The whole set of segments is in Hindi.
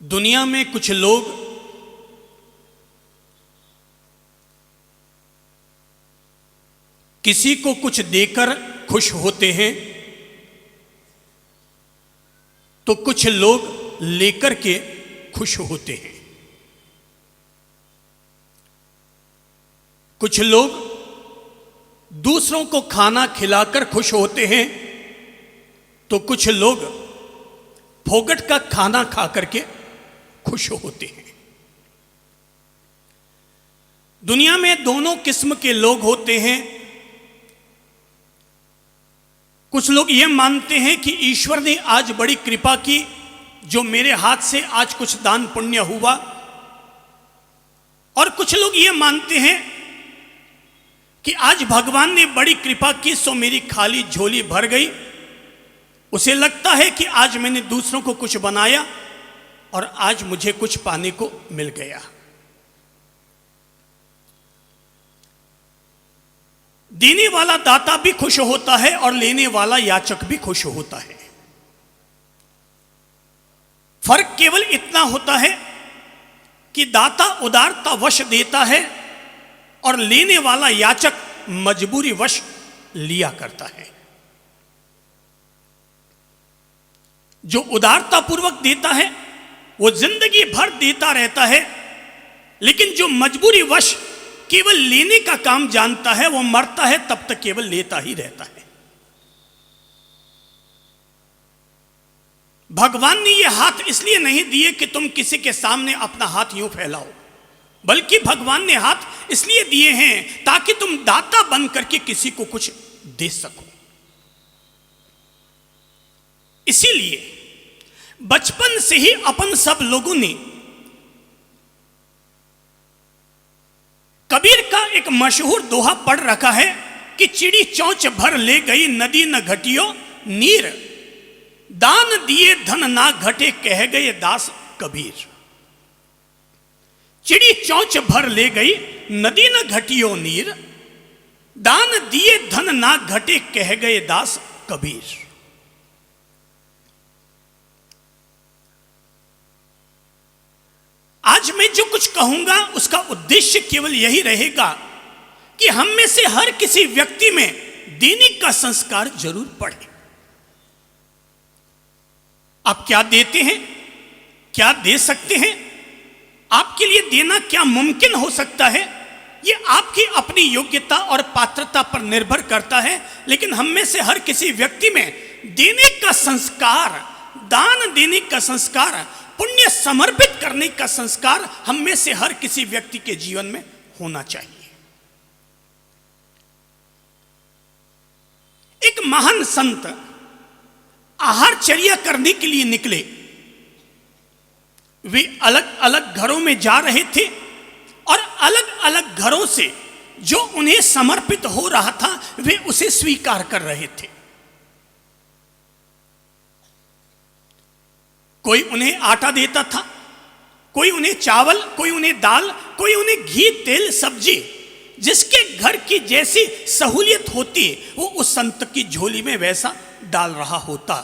दुनिया में कुछ लोग किसी को कुछ देकर खुश होते हैं तो कुछ लोग लेकर के खुश होते हैं। कुछ लोग दूसरों को खाना खिलाकर खुश होते हैं तो कुछ लोग फोगट का खाना खा करके खुश होते हैं। दुनिया में दोनों किस्म के लोग होते हैं। कुछ लोग यह मानते हैं कि ईश्वर ने आज बड़ी कृपा की, जो मेरे हाथ से आज कुछ दान पुण्य हुआ। और कुछ लोग यह मानते हैं कि आज भगवान ने बड़ी कृपा की सो मेरी खाली झोली भर गई। उसे लगता है कि आज मैंने दूसरों को कुछ बनाया और आज मुझे कुछ पाने को मिल गया। देने वाला दाता भी खुश होता है और लेने वाला याचक भी खुश होता है। फर्क केवल इतना होता है कि दाता उदारता वश देता है और लेने वाला याचक मजबूरी वश लिया करता है। जो उदारता पूर्वक देता है वो जिंदगी भर देता रहता है, लेकिन जो मजबूरी वश केवल लेने का काम जानता है वो मरता है तब तक केवल लेता ही रहता है। भगवान ने ये हाथ इसलिए नहीं दिए कि तुम किसी के सामने अपना हाथ यूं फैलाओ, बल्कि भगवान ने हाथ इसलिए दिए हैं ताकि तुम दाता बन करके किसी को कुछ दे सको। इसीलिए बचपन से ही अपन सब लोगों ने कबीर का एक मशहूर दोहा पढ़ रखा है कि चिड़ी चौंच भर ले गई नदी न घटियो नीर, दान दिए धन ना घटे कह गए दास कबीर। चिड़ी चौंच भर ले गई नदी न घटियो नीर, दान दिए धन ना घटे कह गए दास कबीर। आज मैं जो कुछ कहूंगा उसका उद्देश्य केवल यही रहेगा कि हम में से हर किसी व्यक्ति में देने का संस्कार जरूर पड़े। आप क्या देते हैं, क्या दे सकते हैं, आपके लिए देना क्या मुमकिन हो सकता है, यह आपकी अपनी योग्यता और पात्रता पर निर्भर करता है। लेकिन हम में से हर किसी व्यक्ति में देने का संस्कार, दान देने का संस्कार, पुण्य समर्पित करने का संस्कार हम में से हर किसी व्यक्ति के जीवन में होना चाहिए। एक महान संत आहारचर्या करने के लिए निकले। वे अलग अलग घरों में जा रहे थे और अलग अलग घरों से जो उन्हें समर्पित हो रहा था वे उसे स्वीकार कर रहे थे। कोई उन्हें आटा देता था, कोई उन्हें चावल, कोई उन्हें दाल, कोई उन्हें घी तेल सब्जी। जिसके घर की जैसी सहूलियत होती वो उस संत की झोली में वैसा डाल रहा होता।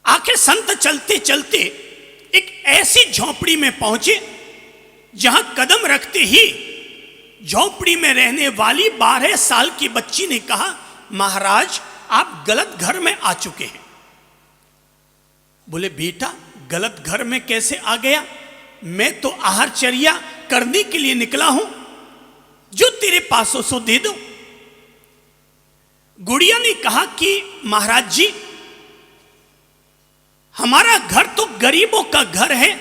आखिर संत चलते चलते एक ऐसी झोंपड़ी में पहुंचे जहां कदम रखते ही झोंपड़ी में रहने वाली 12 साल की बच्ची ने कहा, महाराज आप गलत घर में आ चुके हैं। बोले, बेटा गलत घर में कैसे आ गया? मैं तो आहारचर्या करने के लिए निकला हूं, जो तेरे पास हो सो दे दो। गुड़िया ने कहा कि महाराज जी हमारा घर तो गरीबों का घर है,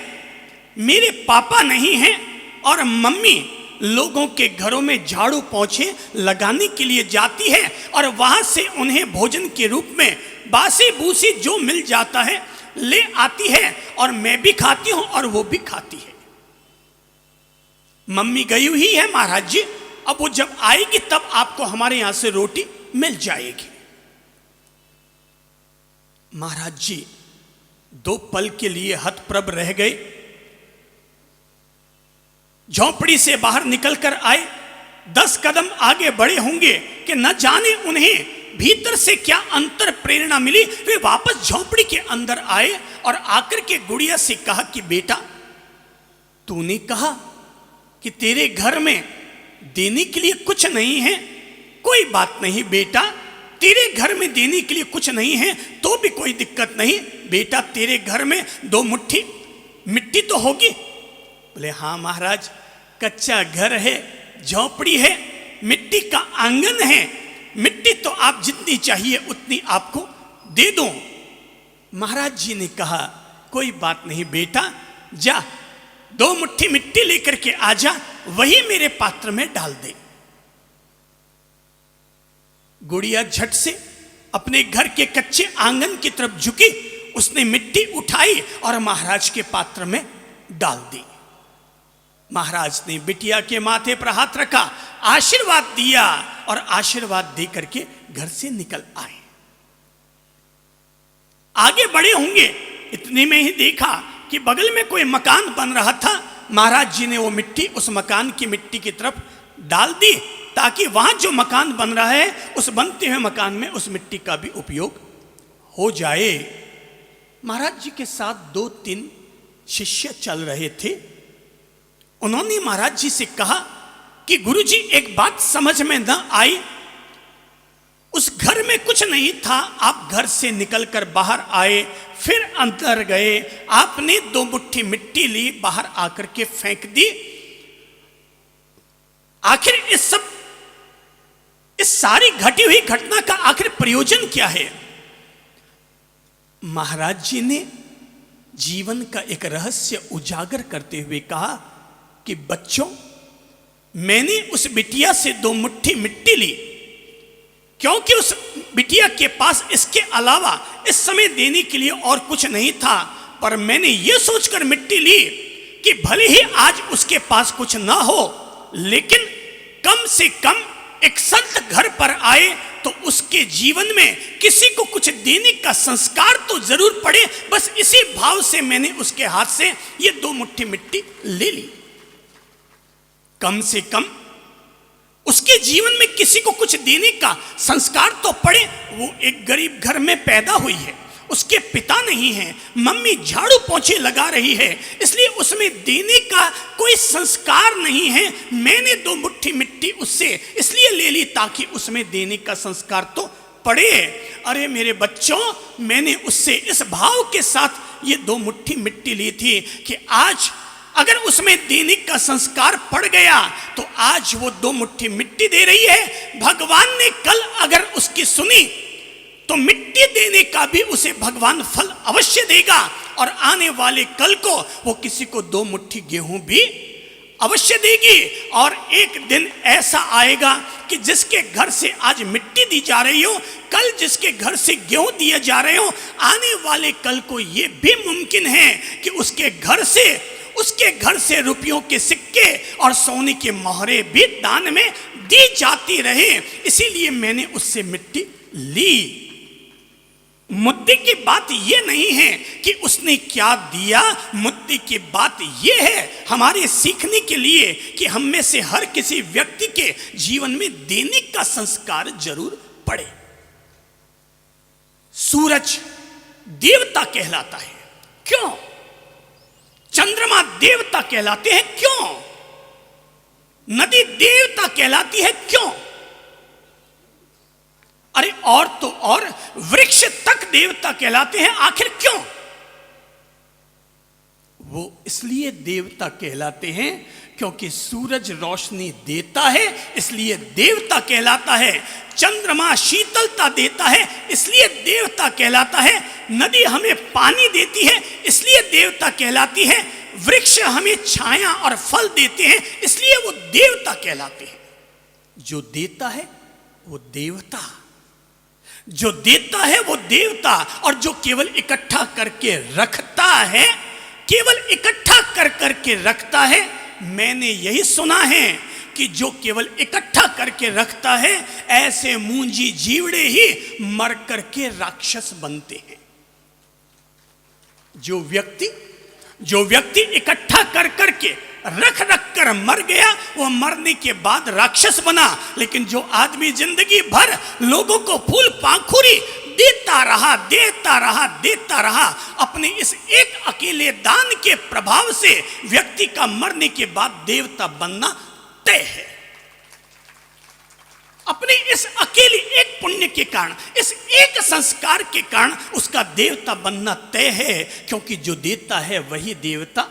मेरे पापा नहीं हैं और मम्मी लोगों के घरों में झाड़ू पोंछे लगाने के लिए जाती है और वहां से उन्हें भोजन के रूप में बासी बूसी जो मिल जाता है ले आती है और मैं भी खाती हूं और वो भी खाती है। मम्मी गई हुई है महाराज जी, अब वो जब आएगी तब आपको हमारे यहां से रोटी मिल जाएगी। महाराज जी 2 पल के लिए हतप्रभ रह गए। झोंपड़ी से बाहर निकलकर आए, 10 कदम आगे बढ़े होंगे कि न जाने उन्हें भीतर से क्या अंतर प्रेरणा मिली, वे वापस झोपड़ी के अंदर आए और आकर के गुड़िया से कहा कि बेटा, तूने कहा कि तेरे घर में देने के लिए कुछ नहीं है। कोई बात नहीं बेटा, तेरे घर में देने के लिए कुछ नहीं है तो भी कोई दिक्कत नहीं। बेटा, तेरे घर में 2 मुट्ठी मिट्टी तो होगी। बोले हाँ महाराज, कच्चा घर है, झोपड़ी है, मिट्टी का आंगन है, मिट्टी तो आप जितनी चाहिए उतनी आपको दे दो। महाराज जी ने कहा कोई बात नहीं बेटा, जा 2 मुट्ठी मिट्टी लेकर के आ जा, वही मेरे पात्र में डाल दे। गुड़िया झट से अपने घर के कच्चे आंगन की तरफ झुकी, उसने मिट्टी उठाई और महाराज के पात्र में डाल दी। महाराज ने बिटिया के माथे पर हाथ रखा, आशीर्वाद दिया और आशीर्वाद दे करके घर से निकल आए। आगे बढ़े होंगे, इतने में ही देखा कि बगल में कोई मकान बन रहा था। महाराज जी ने वो मिट्टी उस मकान की मिट्टी की तरफ डाल दी ताकि वहां जो मकान बन रहा है उस बनते हुए मकान में उस मिट्टी का भी उपयोग हो जाए। महाराज जी के साथ 2-3 शिष्य चल रहे थे। उन्होंने महाराज जी से कहा कि गुरुजी, एक बात समझ में न आई, उस घर में कुछ नहीं था, आप घर से निकलकर बाहर आए, फिर अंदर गए, आपने 2 मुट्ठी मिट्टी ली, बाहर आकर के फेंक दी। आखिर इस सारी घटी हुई घटना का आखिर प्रयोजन क्या है? महाराज जी ने जीवन का एक रहस्य उजागर करते हुए कहा कि बच्चों, मैंने उस बिटिया से 2 मुट्ठी मिट्टी ली क्योंकि उस बिटिया के पास इसके अलावा इस समय देने के लिए और कुछ नहीं था, पर मैंने ये सोचकर मिट्टी ली कि भले ही आज उसके पास कुछ ना हो, लेकिन कम से कम एक संत घर पर आए तो उसके जीवन में किसी को कुछ देने का संस्कार तो जरूर पड़े। बस इसी भाव से मैंने उसके हाथ से ये 2 मुट्ठी मिट्टी ले ली। कम से कम उसके जीवन में किसी को कुछ देने का संस्कार तो पड़े। वो एक गरीब घर में पैदा हुई है, उसके पिता नहीं है, मम्मी झाड़ू पोंछे लगा रही है, इसलिए उसमें देने का कोई संस्कार नहीं है। मैंने 2 मुट्ठी मिट्टी उससे इसलिए ले ली ताकि उसमें देने का संस्कार तो पड़े। अरे मेरे बच्चों, मैंने उससे इस भाव के साथ ये 2 मुट्ठी मिट्टी ली थी कि आज अगर उसमें देने का संस्कार पड़ गया तो आज वो 2 मुट्ठी मिट्टी दे रही है। भगवान ने कल अगर उसकी सुनी तो मिट्टी देने का भी उसे भगवान फल अवश्य देगा, और आने वाले कल को वो किसी को 2 मुट्ठी गेहूं भी अवश्य देगी। और एक दिन ऐसा आएगा कि जिसके घर से आज मिट्टी दी जा रही हो, कल जिसके घर से गेहूं दिए जा रहे हो, आने वाले कल को ये भी मुमकिन है कि उसके घर से रुपयों के सिक्के और सोने के मोहरे भी दान में दी जाती रहे। इसीलिए मैंने उससे मिट्टी ली। मुद्दे की बात यह नहीं है कि उसने क्या दिया, मुद्दे की बात यह है हमारे सीखने के लिए कि हम में से हर किसी व्यक्ति के जीवन में देने का संस्कार जरूर पड़े। सूरज देवता कहलाता है, क्यों? चंद्रमा देवता कहलाते हैं, क्यों? नदी देवता कहलाती है, क्यों? अरे और तो और वृक्ष तक देवता कहलाते हैं, आखिर क्यों? वो इसलिए देवता कहलाते हैं क्योंकि सूरज रोशनी देता है, इसलिए देवता कहलाता है। चंद्रमा शीतलता देता है, इसलिए देवता कहलाता है। नदी हमें पानी देती है, इसलिए देवता कहलाती है। वृक्ष हमें छाया और फल देते हैं, इसलिए वो देवता कहलाते हैं। जो देता है वो देवता, जो देता है वो देवता, और जो केवल इकट्ठा करके रखता है, केवल इकट्ठा कर करके रखता है। मैंने यही सुना है कि जो केवल इकट्ठा करके रखता है, ऐसे मूंजी जीवड़े ही मर करके राक्षस बनते हैं। जो व्यक्ति इकट्ठा कर करके रख रख कर मर गया, वो मरने के बाद राक्षस बना। लेकिन जो आदमी जिंदगी भर लोगों को फूल पाखुरी देता रहा देता रहा देता रहा, अपने इस एक अकेले दान के प्रभाव से व्यक्ति का मरने के बाद देवता बनना तय है। अपने इस अकेले एक पुण्य के कारण, इस एक संस्कार के कारण उसका देवता बनना तय है, क्योंकि जो देता है वही देवता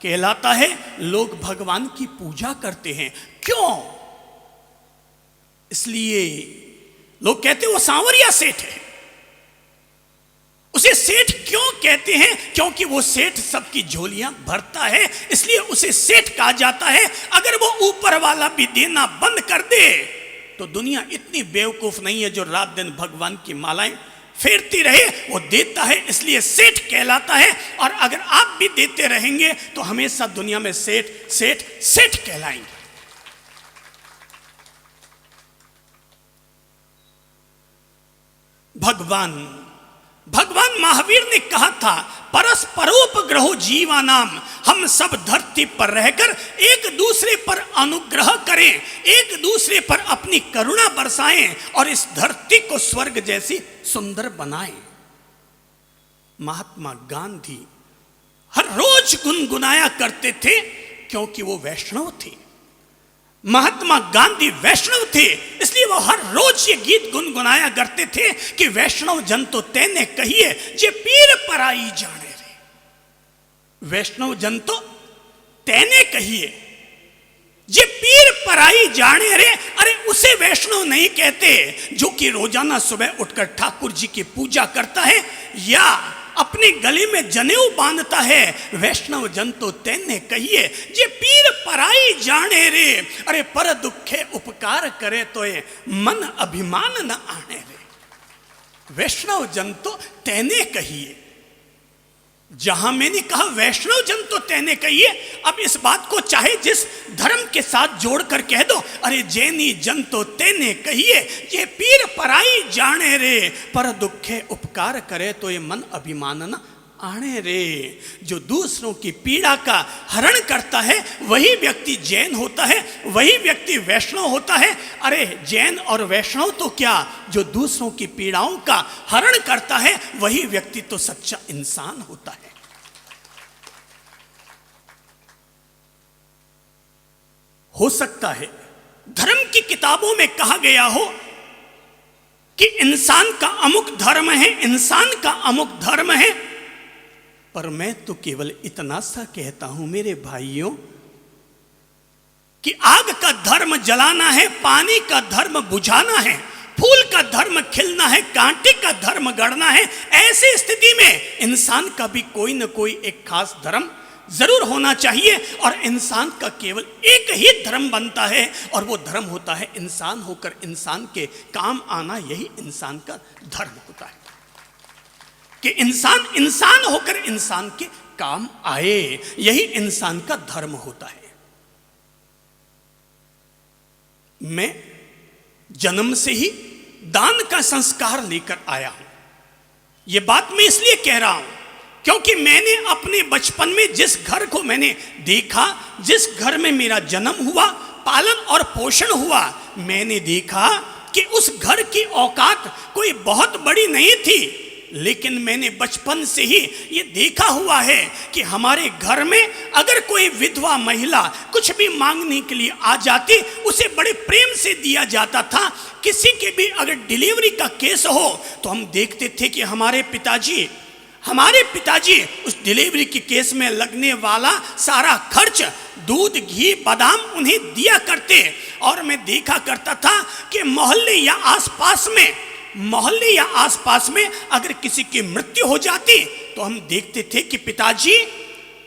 कहलाता है। लोग भगवान की पूजा करते हैं, क्यों? इसलिए लोग कहते हैं वो सांवरिया सेठ है। उसे सेठ क्यों कहते हैं? क्योंकि वो सेठ सबकी झोलियां भरता है, इसलिए उसे सेठ कहा जाता है। अगर वो ऊपर वाला भी देना बंद कर दे तो दुनिया इतनी बेवकूफ नहीं है जो रात दिन भगवान की मालाएं फेरती रहे। वो देता है इसलिए सेठ कहलाता है। और अगर आप भी देते रहेंगे तो हमेशा दुनिया में सेठ सेठ सेठ कहलाएंगे। भगवान महावीर ने कहा था, परस्परोपग्रहो जीवानाम, हम सब धरती पर रहकर एक दूसरे पर अनुग्रह करें, एक दूसरे पर अपनी करुणा बरसाएं और इस धरती को स्वर्ग जैसी सुंदर बनाएं। महात्मा गांधी हर रोज गुनगुनाया करते थे, क्योंकि वो वैष्णव थे। महात्मा गांधी वैष्णव थे, इसलिए वो हर रोज ये गीत गुनगुनाया करते थे कि वैष्णव जन तो तेने कहिए जे पीर पराई जाने रे। वैष्णव जन तो तेने कहिए जे पीर पराई जाने रे। अरे उसे वैष्णव नहीं कहते जो कि रोजाना सुबह उठकर ठाकुर जी की पूजा करता है या अपने गले में जनेऊ बांधता है। वैष्णव जन तो तेने कहिए जे पीर पराई जाने रे। अरे पर दुखे उपकार करे तो ये मन अभिमान न आने रे। वैष्णव जन तो तेने कहिए। जहां मैंने कहा वैष्णव जन तो तेने कहिए, अब इस बात को चाहे जिस धर्म के साथ जोड़कर कह दो, अरे जैनी जन तो तेने कहिए ये पीर पराई जाने रे। पर दुखे उपकार करे तो ये मन अभिमान न आने रे। जो दूसरों की पीड़ा का हरण करता है वही व्यक्ति जैन होता है, वही व्यक्ति वैष्णव होता है। अरे जैन और वैष्णव तो क्या, जो दूसरों की पीड़ाओं का हरण करता है वही व्यक्ति तो सच्चा इंसान होता है। हो सकता है धर्म की किताबों में कहा गया हो कि इंसान का अमुक धर्म है, इंसान का अमुक धर्म है, पर मैं तो केवल इतना सा कहता हूं मेरे भाइयों कि आग का धर्म जलाना है, पानी का धर्म बुझाना है, फूल का धर्म खिलना है, कांटे का धर्म गढ़ना है। ऐसी स्थिति में इंसान का भी कोई न कोई एक खास धर्म जरूर होना चाहिए और इंसान का केवल एक ही धर्म बनता है और वो धर्म होता है इंसान होकर इंसान के काम आना। यही इंसान का धर्म होता है कि इंसान इंसान होकर इंसान के काम आए, यही इंसान का धर्म होता है। मैं जन्म से ही दान का संस्कार लेकर आया हूं। यह बात मैं इसलिए कह रहा हूं क्योंकि मैंने अपने बचपन में जिस घर को मैंने देखा, जिस घर में मेरा जन्म हुआ, पालन और पोषण हुआ, मैंने देखा कि उस घर की औकात कोई बहुत बड़ी नहीं थी। लेकिन मैंने बचपन से ही ये देखा हुआ है कि हमारे घर में अगर कोई विधवा महिला कुछ भी मांगने के लिए आ जाती, उसे बड़े प्रेम से दिया जाता था। किसी के भी अगर डिलीवरी का केस हो तो हम देखते थे कि हमारे पिताजी उस डिलीवरी के केस में लगने वाला सारा खर्च, दूध, घी, बादाम उन्हें दिया करते। और मैं देखा करता था कि मोहल्ले या आसपास में अगर किसी की मृत्यु हो जाती तो हम देखते थे कि पिताजी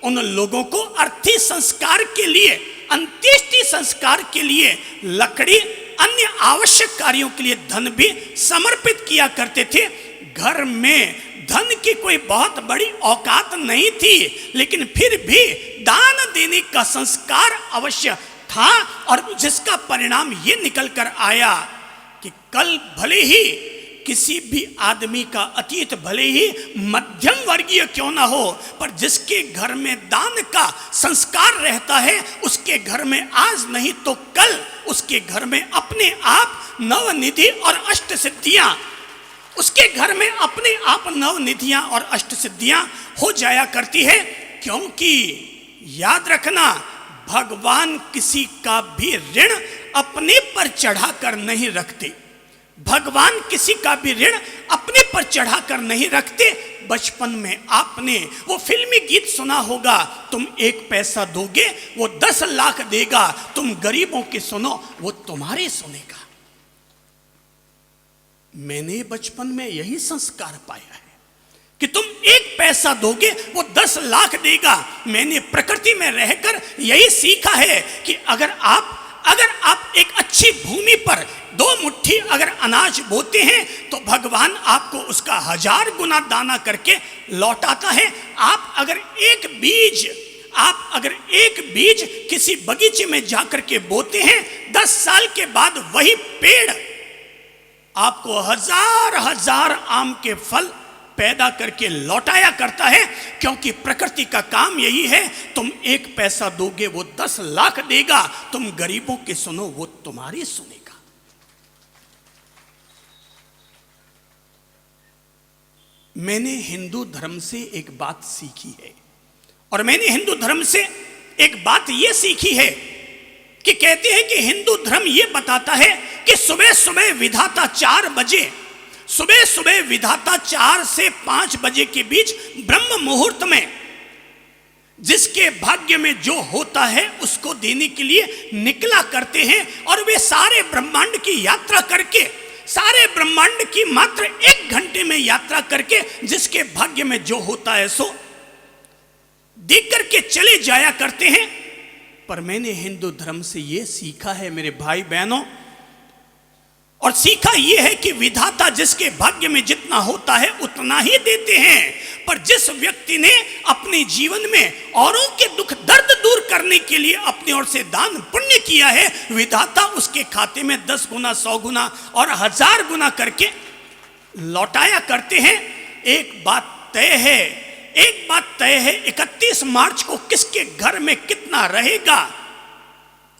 उन लोगों को अर्थी संस्कार के लिए, अंत्येष्टि संस्कार के लिए लकड़ी, अन्य आवश्यक कार्यों के लिए धन भी समर्पित किया करते थे। घर में धन की कोई बहुत बड़ी औकात नहीं थी, लेकिन फिर भी दान देने का संस्कार अवश्य था और जिसका परिणाम ये निकल कर आया कि कल भले ही किसी भी आदमी का अतीत भले ही मध्यम वर्गीय क्यों ना हो, पर जिसके घर में दान का संस्कार रहता है, उसके घर में आज नहीं तो कल उसके घर में अपने आप नवनिधि और अष्ट सिद्धियां, उसके घर में अपने आप नवनिधियां और अष्ट सिद्धियां हो जाया करती है। क्योंकि याद रखना, भगवान किसी का भी ऋण अपने पर चढ़ाकर नहीं रखते। भगवान किसी का भी ऋण अपने पर चढ़ाकर नहीं रखते। बचपन में आपने वो फिल्मी गीत सुना होगा, तुम 1 पैसा दोगे वो 10 लाख देगा, तुम गरीबों की सुनो वो तुम्हारे सुनेगा। मैंने बचपन में यही संस्कार पाया है कि तुम 1 पैसा दोगे वो 10 लाख देगा। मैंने प्रकृति में रहकर यही सीखा है कि अगर आप एक अच्छी भूमि पर 2 मुट्ठी अगर अनाज बोते हैं तो भगवान आपको उसका 1000 गुना दाना करके लौटाता है। आप अगर एक बीज किसी बगीचे में जाकर के बोते हैं, 10 साल के बाद वही पेड़ आपको 1000 आम के फल पैदा करके लौटाया करता है। क्योंकि प्रकृति का काम यही है, तुम 1 पैसा दोगे वो 10 लाख देगा, तुम गरीबों की सुनो वो तुम्हारी सुनेगा। मैंने हिंदू धर्म से एक बात सीखी है, और मैंने हिंदू धर्म से एक बात यह सीखी है कि कहते हैं कि हिंदू धर्म यह बताता है कि सुबह सुबह विधाता 4 बजे, सुबह विधाता 4 से 5 बजे के बीच ब्रह्म मुहूर्त में जिसके भाग्य में जो होता है उसको देने के लिए निकला करते हैं। और वे सारे ब्रह्मांड की यात्रा करके, सारे ब्रह्मांड की मात्र 1 घंटे में यात्रा करके जिसके भाग्य में जो होता है सो देख करके चले जाया करते हैं। पर मैंने हिंदू धर्म से यह सीखा है मेरे भाई बहनों, और सीखा यह है कि विधाता जिसके भाग्य में जितना होता है उतना ही देते हैं। पर जिस व्यक्ति ने अपने जीवन में औरों के दुख दर्द दूर करने के लिए अपनी ओर से दान पुण्य किया है, विधाता उसके खाते में 10 गुना, 100 गुना और 1000 गुना करके लौटाया करते हैं। एक बात तय है, 31 मार्च को किसके घर में कितना रहेगा,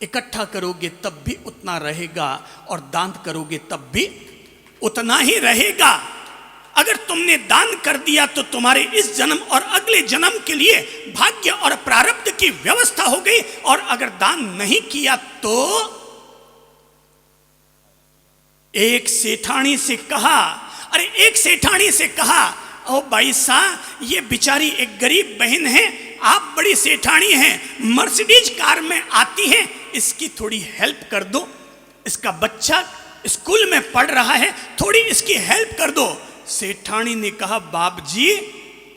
इकट्ठा करोगे तब भी उतना रहेगा, और दान करोगे तब भी उतना ही रहेगा। अगर तुमने दान कर दिया तो तुम्हारे इस जन्म और अगले जन्म के लिए भाग्य और प्रारब्ध की व्यवस्था हो गई, और अगर दान नहीं किया तो एक सेठानी से कहा, ओ भाई साहब, ये बेचारी एक गरीब बहन है, आप बड़ी सेठानी हैं, मर्सिडीज कार में आती हैं, इसकी थोड़ी हेल्प कर दो, इसका बच्चा स्कूल में पढ़ रहा है, थोड़ी इसकी हेल्प कर दो। सेठानी ने कहा, बाप जी,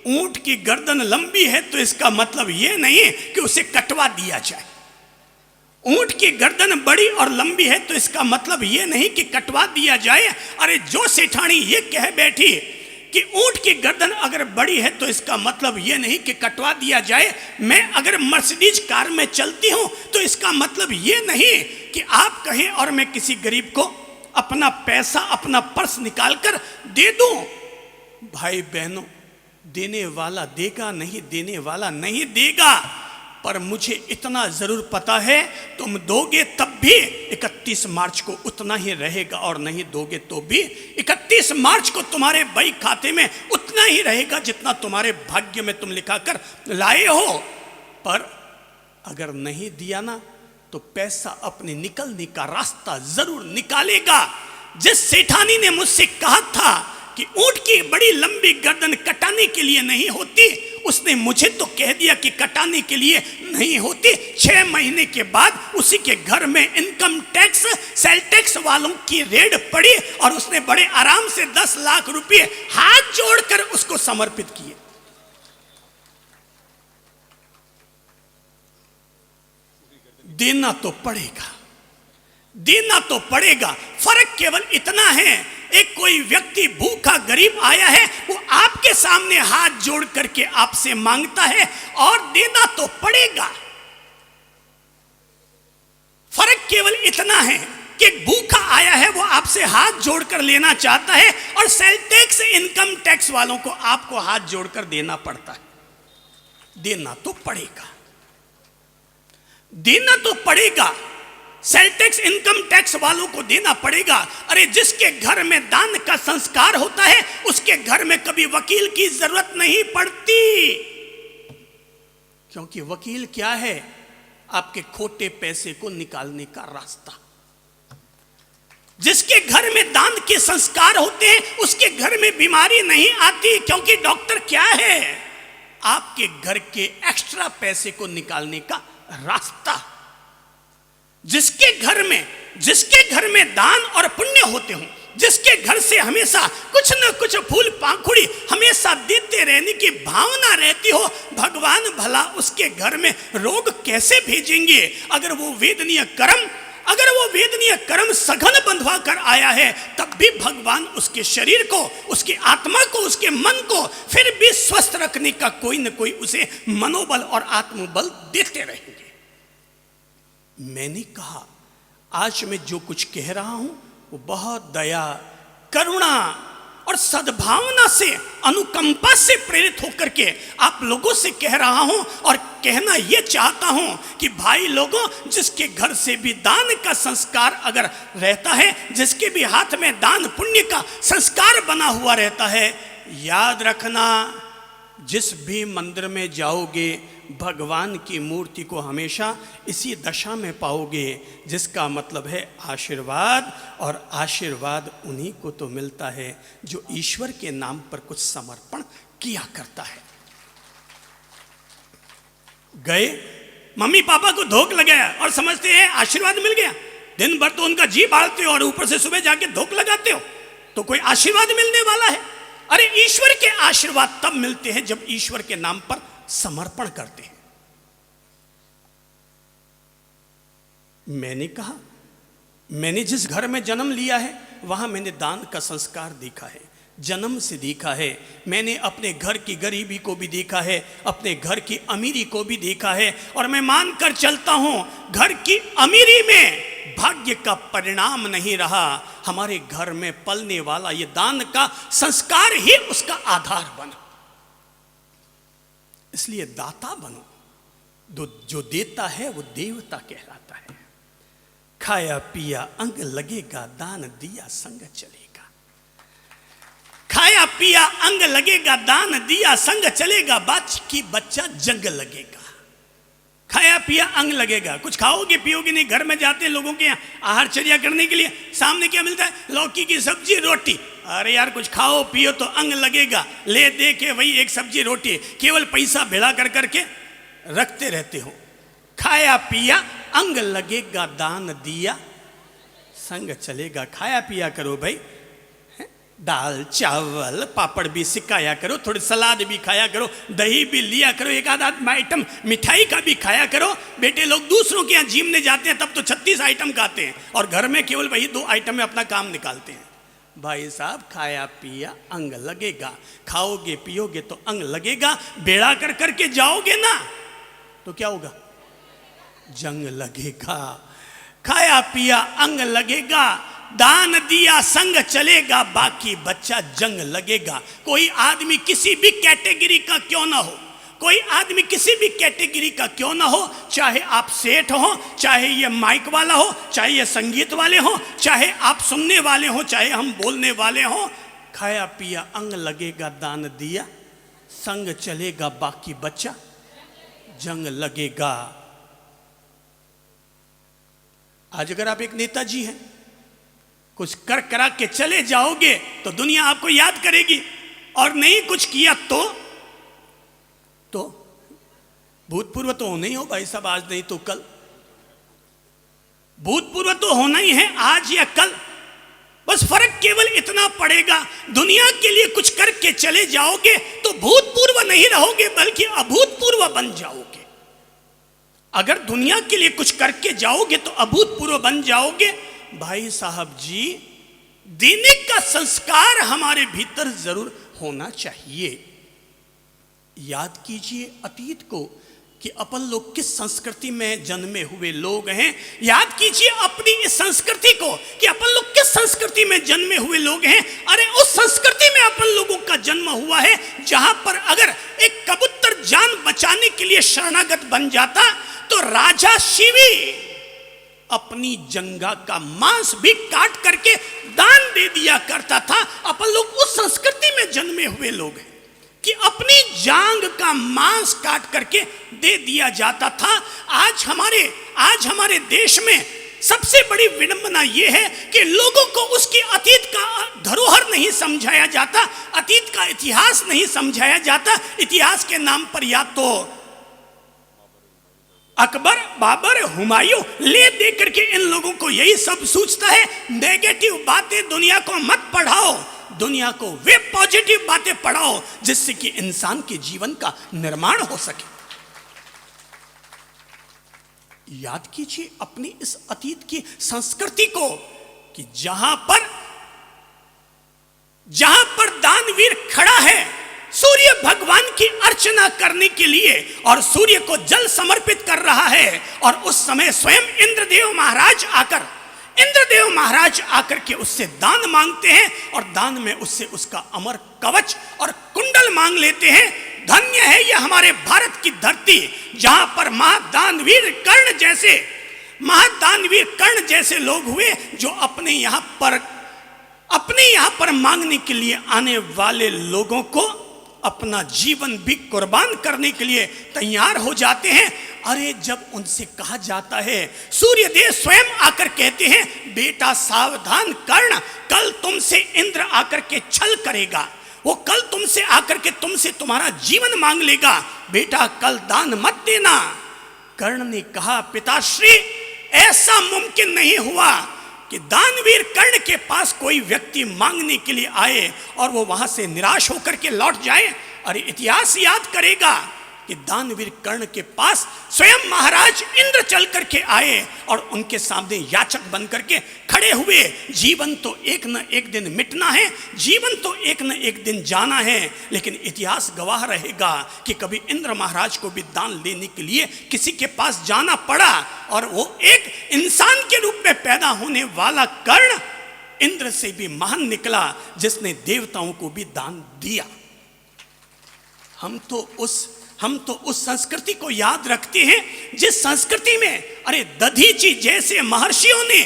ऊंट की गर्दन लंबी है तो इसका मतलब यह नहीं कि उसे कटवा दिया जाए। ऊंट की गर्दन बड़ी और लंबी है तो इसका मतलब यह नहीं कि कटवा दिया जाए। अरे जो सेठानी ये कह बैठी कि ऊंट की गर्दन अगर बड़ी है तो इसका मतलब यह नहीं कि कटवा दिया जाए, मैं अगर मर्सिडीज कार में चलती हूं तो इसका मतलब यह नहीं कि आप कहें और मैं किसी गरीब को अपना पैसा, अपना पर्स निकाल कर दे दूं। भाई बहनों, देने वाला देगा, नहीं देने वाला नहीं देगा। पर मुझे इतना जरूर पता है, तुम दोगे तब भी 31 मार्च को उतना ही रहेगा, और नहीं दोगे तो भी 31 मार्च को तुम्हारे बैंक खाते में उतना ही रहेगा जितना तुम्हारे भाग्य में तुम लिखा कर लाए हो। पर अगर नहीं दिया ना तो पैसा अपने निकलने का रास्ता जरूर निकालेगा। जिस सेठानी ने मुझसे कहा था कि ऊंट की बड़ी लंबी गर्दन कटाने के लिए नहीं होती, उसने मुझे तो कह दिया कि कटाने के लिए नहीं होती। 6 महीने के बाद उसी के घर में इनकम टैक्स, सेल टैक्स वालों की रेड पड़ी, और उसने बड़े आराम से 10 लाख रुपए हाथ जोड़कर उसको समर्पित किए। देना तो पड़ेगा, देना तो पड़ेगा। फर्क केवल इतना है, एक कोई व्यक्ति भूखा गरीब आया है, वो आपके सामने हाथ जोड़ करके आपसे मांगता है, और देना तो पड़ेगा। फर्क केवल इतना है। कि एक भूखा आया है, वो आपसे हाथ जोड़कर लेना चाहता है, और सेल टैक्स, इनकम टैक्स वालों को आपको हाथ जोड़कर देना पड़ता है। देना तो पड़ेगा, देना तो पड़ेगा, सेल टैक्स, इनकम टैक्स वालों को देना पड़ेगा। अरे जिसके घर में दान का संस्कार होता है, उसके घर में कभी वकील की जरूरत नहीं पड़ती, क्योंकि वकील क्या है? आपके खोटे पैसे को निकालने का रास्ता। जिसके घर में दान के संस्कार होते हैं, उसके घर में बीमारी नहीं आती, क्योंकि डॉक्टर क्या है? आपके घर के एक्स्ट्रा पैसे को निकालने का रास्ता। जिसके घर में दान और पुण्य होते हों, जिसके घर से हमेशा कुछ न कुछ फूल पाखुड़ी हमेशा देते रहने की भावना रहती हो, भगवान भला उसके घर में रोग कैसे भेजेंगे? अगर वो वेदनीय कर्म सघन बंधवा कर आया है, तब भी भगवान उसके शरीर को, उसकी आत्मा को, उसके मन को फिर भी स्वस्थ रखने का कोई न कोई उसे मनोबल और आत्मबल देते रहेंगे। मैंने कहा, आज मैं जो कुछ कह रहा हूं वो बहुत दया, करुणा और सद्भावना से, अनुकंपा से प्रेरित होकर के आप लोगों से कह रहा हूं, और कहना यह चाहता हूं कि भाई लोगों, जिसके घर से भी दान का संस्कार अगर रहता है, जिसके भी हाथ में दान पुण्य का संस्कार बना हुआ रहता है, याद रखना, जिस भी मंदिर में जाओगे भगवान की मूर्ति को हमेशा इसी दशा में पाओगे, जिसका मतलब है आशीर्वाद, और आशीर्वाद उन्हीं को तो मिलता है जो ईश्वर के नाम पर कुछ समर्पण किया करता है। गए, मम्मी पापा को धोख लगाया और समझते हैं आशीर्वाद मिल गया, दिन भर तो उनका जी बाढ़ते हो और ऊपर से सुबह जाके धोख लगाते हो, तो कोई आशीर्वाद मिलने वाला है? अरे ईश्वर के आशीर्वाद तब मिलते हैं जब ईश्वर के नाम पर समर्पण करते हैं। मैंने कहा, मैंने जिस घर में जन्म लिया है वहां मैंने दान का संस्कार देखा है, जन्म से देखा है। मैंने अपने घर की गरीबी को भी देखा है, अपने घर की अमीरी को भी देखा है, और मैं मानकर चलता हूं घर की अमीरी में भाग्य का परिणाम नहीं रहा, हमारे घर में पलने वाला ये दान का संस्कार ही उसका आधार बना। इसलिए दाता बनो, जो देता है वो देवता कहलाता है। खाया पिया अंग लगेगा, दान दिया संग चलेगा। खाया पिया अंग लगेगा, दान दिया संग चलेगा, बाकी बच्चा जंग लगेगा। खाया पिया अंग लगेगा, कुछ खाओगे पियोगे नहीं। घर में जाते हैं लोगों के यहाँ आहार चर्या करने के लिए, सामने क्या मिलता है? लौकी की सब्जी रोटी। अरे यार कुछ खाओ पियो तो अंग लगेगा, ले दे के वही एक सब्जी रोटी, केवल पैसा भेड़ा कर करके रखते रहते हो। खाया पिया अंग लगेगा, दान दिया संग चलेगा। खाया पिया करो भाई, दाल चावल पापड़ भी सिखाया करो, थोड़ी सलाद भी खाया करो, दही भी लिया करो, एक आध आइटम मिठाई का भी खाया करो। बेटे लोग दूसरों के यहाँ जिमने जाते हैं तब तो 36 आइटम खाते हैं, और घर में केवल वही 2 आइटम में अपना काम निकालते हैं। भाई साहब, खाया पिया अंग लगेगा, खाओगे पियोगे तो अंग लगेगा। बेड़ा कर करके जाओगे ना तो क्या होगा? जंग लगेगा। खाया पिया अंग लगेगा, दान दिया संग चलेगा, बाकी बच्चा जंग लगेगा। कोई आदमी किसी भी कैटेगरी का क्यों ना हो, कोई आदमी किसी भी कैटेगरी का क्यों ना हो, चाहे आप सेठ हो, चाहे ये माइक वाला हो, चाहे ये संगीत वाले हो, चाहे आप सुनने वाले हो, चाहे हम बोलने वाले हो, खाया पिया अंग लगेगा, दान दिया संग चलेगा, बाकी बच्चा जंग लगेगा। आज अगर आप एक नेताजी हैं, कुछ कर करा के चले जाओगे तो दुनिया आपको याद करेगी, और नहीं कुछ किया तो भूतपूर्व तो होना ही हो भाई साहब, आज नहीं तो कल। भूतपूर्व तो होना ही है आज या कल, बस फर्क केवल इतना पड़ेगा, दुनिया के लिए कुछ करके चले जाओगे तो भूतपूर्व नहीं रहोगे बल्कि अभूतपूर्व बन जाओगे। अगर दुनिया के लिए कुछ करके जाओगे तो अभूतपूर्व बन जाओगे। भाई साहब जी, देने का संस्कार हमारे भीतर जरूर होना चाहिए। याद कीजिए अतीत को कि अपन लोग किस संस्कृति में जन्मे हुए लोग हैं। याद कीजिए अपनी इस संस्कृति को कि अपन लोग किस संस्कृति में जन्मे हुए लोग हैं। अरे उस संस्कृति में अपन लोगों का जन्म हुआ है जहां पर अगर एक कबूतर जान बचाने के लिए शरणागत बन जाता तो राजा शिवी अपनी जंगा का मांस भी काट करके दान दे दिया करता था। अपन लोग उस संस्कृति में जन्मे हुए लोग हैं कि अपनी जांग का मांस काट करके दे दिया जाता था। आज हमारे देश में सबसे बड़ी विडंबना यह है कि लोगों को उसकी अतीत का धरोहर नहीं समझाया जाता, अतीत का इतिहास नहीं समझाया जाता। इतिहास के नाम पर या तो अकबर, बाबर, हुमायूं ले दे करके इन लोगों को यही सब सूझता है। नेगेटिव बातें दुनिया को मत पढ़ाओ, दुनिया को वे पॉजिटिव बातें पढ़ाओ जिससे कि इंसान के जीवन का निर्माण हो सके। याद कीजिए अपनी इस अतीत की संस्कृति को कि जहां पर दानवीर खड़ा है सूर्य भगवान की अर्चना करने के लिए और सूर्य को जल समर्पित कर रहा है, और उस समय स्वयं इंद्रदेव महाराज आकर के उससे दान मांगते हैं और दान में उससे उसका अमर कवच और कुंडल मांग लेते हैं। धन्य है यह हमारे भारत की धरती जहां पर महादानवीर कर्ण जैसे लोग हुए जो अपने यहां पर मांगने के लिए आने वाले लोगों को अपना जीवन भी कुर्बान करने के लिए तैयार हो जाते हैं। अरे जब उनसे कहा जाता है, सूर्यदेव स्वयं आकर कहते हैं, बेटा सावधान कर्ण, कल तुमसे इंद्र आकर के छल करेगा, वो कल तुमसे आकर के तुमसे तुम्हारा जीवन मांग लेगा, बेटा कल दान मत देना। कर्ण ने कहा, पिताश्री ऐसा मुमकिन नहीं हुआ कि दानवीर कर्ण के पास कोई व्यक्ति मांगने के लिए आए और वो वहां से निराश होकर के लौट जाए। अरे इतिहास याद करेगा कि दानवीर कर्ण के पास स्वयं महाराज इंद्र चल करके आए और उनके सामने याचक बन करके खड़े हुए। जीवन तो एक न एक दिन मिटना है, जीवन तो एक न एक दिन जाना है, लेकिन इतिहास गवाह रहेगा कि कभी इंद्र महाराज को भी दान लेने के लिए किसी के पास जाना पड़ा और वो एक इंसान के रूप में पैदा होने वाला कर्ण इंद्र से भी महान निकला जिसने देवताओं को भी दान दिया। हम तो उस संस्कृति को याद रखते हैं जिस संस्कृति में अरे दधीची जैसे महर्षियों ने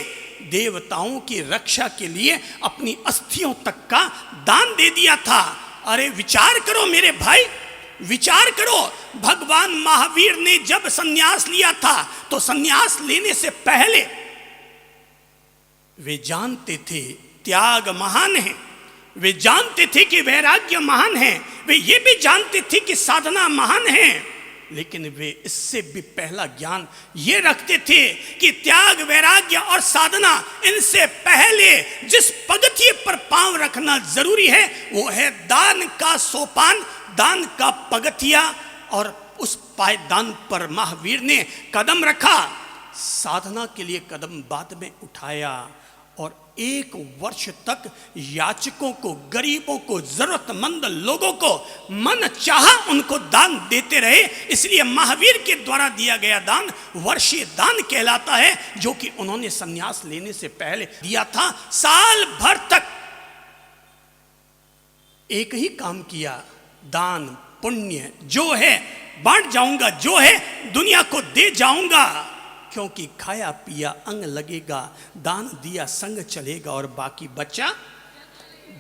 देवताओं की रक्षा के लिए अपनी अस्थियों तक का दान दे दिया था। अरे विचार करो मेरे भाई, विचार करो, भगवान महावीर ने जब संन्यास लिया था तो संन्यास लेने से पहले वे जानते थे त्याग महान है, वे जानते थे कि वैराग्य महान है, वे ये भी जानते थे कि साधना महान है, लेकिन वे इससे भी पहला ज्ञान ये रखते थे कि त्याग, वैराग्य और साधना, इनसे पहले जिस पगथिये पर पांव रखना जरूरी है वो है दान का सोपान, दान का पगथिया। और उस पायदान पर महावीर ने कदम रखा, साधना के लिए कदम बाद में उठाया और 1 वर्ष तक याचकों को, गरीबों को, जरूरतमंद लोगों को मन चाहा उनको दान देते रहे। इसलिए महावीर के द्वारा दिया गया दान वर्षीय दान कहलाता है, जो कि उन्होंने संन्यास लेने से पहले दिया था। साल भर तक एक ही काम किया, दान पुण्य जो है बांट जाऊंगा, जो है दुनिया को दे जाऊंगा, क्योंकि खाया पिया अंग लगेगा, दान दिया संग चलेगा और बाकी बचा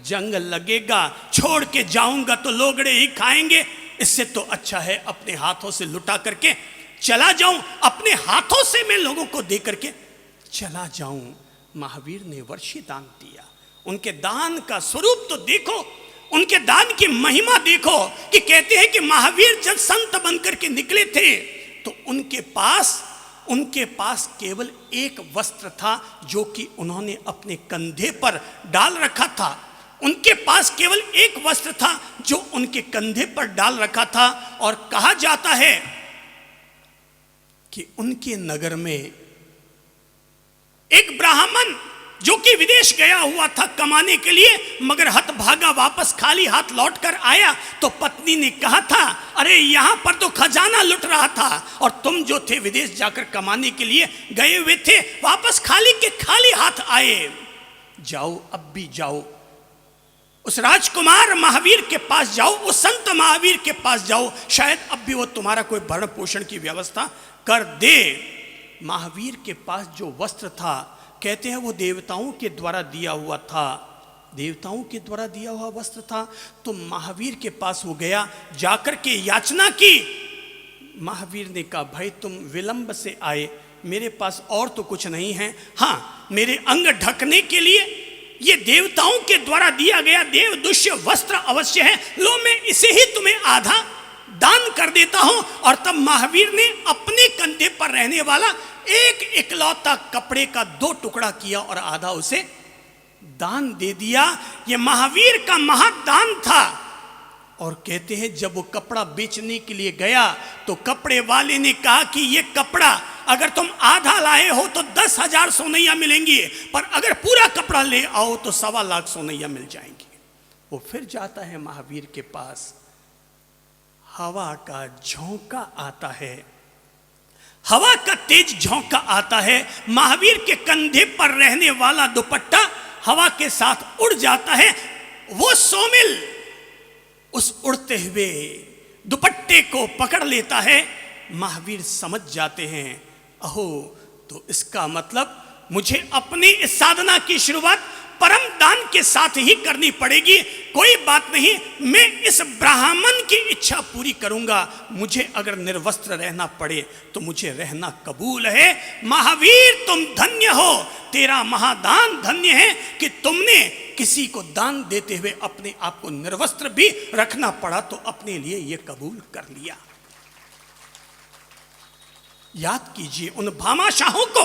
जंग लगेगा। छोड़ के जाऊंगा तो लोगड़े ही खाएंगे, इससे तो अच्छा है अपने हाथों से लुटा करके चला जाऊं, अपने हाथों से मैं लोगों को दे करके चला जाऊं। महावीर ने वर्षीय दान दिया। उनके दान का स्वरूप तो देखो, उनके दान की महिमा देखो कि कहते हैं कि महावीर जब संत बनकर के निकले थे तो उनके पास केवल एक वस्त्र था जो कि उन्होंने अपने कंधे पर डाल रखा था। उनके पास केवल एक वस्त्र था जो उनके कंधे पर डाल रखा था। और कहा जाता है कि उनके नगर में एक ब्राह्मण जो कि विदेश गया हुआ था कमाने के लिए, मगर हतभागा वापस खाली हाथ लौट कर आया, तो पत्नी ने कहा था, अरे यहां पर तो खजाना लुट रहा था और तुम जो थे विदेश जाकर कमाने के लिए गए हुए थे, वापस खाली के खाली हाथ आए। जाओ, अब भी जाओ, उस राजकुमार महावीर के पास जाओ, उस संत महावीर के पास जाओ, शायद अब भी वो तुम्हारा कोई भरण पोषण की व्यवस्था कर दे। महावीर के पास जो वस्त्र था, कहते हैं वो देवताओं के द्वारा दिया हुआ था, देवताओं के द्वारा दिया हुआ वस्त्र था। तो महावीर के पास वो गया, जाकर के याचना की। महावीर ने कहा, भाई तुम विलंब से आए, मेरे पास और तो कुछ नहीं है, हाँ मेरे अंग ढकने के लिए ये देवताओं के द्वारा दिया गया देवदुष्य वस्त्र अवश्य है, लो मैं इसे ही तुम्हें आधा दान कर देता हूं। और तब महावीर ने अपने कंधे पर रहने वाला एक इकलौता कपड़े का 2 टुकड़ा किया और आधा उसे दान दे दिया। ये महावीर का महादान था। और कहते हैं जब वो कपड़ा बेचने के लिए गया तो कपड़े वाले ने कहा कि ये कपड़ा अगर तुम आधा लाए हो तो 10,000 सोनैया मिलेंगी, पर अगर पूरा कपड़ा ले आओ तो 1.25 लाख सोनैया मिल जाएंगी। वो फिर जाता है महावीर के पास, हवा का झोंका आता है, हवा का तेज झोंका आता है, महावीर के कंधे पर रहने वाला दुपट्टा हवा के साथ उड़ जाता है। वो सोमिल उस उड़ते हुए दुपट्टे को पकड़ लेता है। महावीर समझ जाते हैं, अहो तो इसका मतलब मुझे अपनी इस साधना की शुरुआत परम दान के साथ ही करनी पड़ेगी। कोई बात नहीं, मैं इस ब्राह्मण की इच्छा पूरी करूंगा, मुझे अगर निर्वस्त्र रहना पड़े तो मुझे रहना कबूल है। महावीर तुम धन्य हो, तेरा महादान धन्य है कि तुमने किसी को दान देते हुए अपने आप को निर्वस्त्र भी रखना पड़ा तो अपने लिए यह कबूल कर लिया। याद कीजिए उन भामाशाहों को,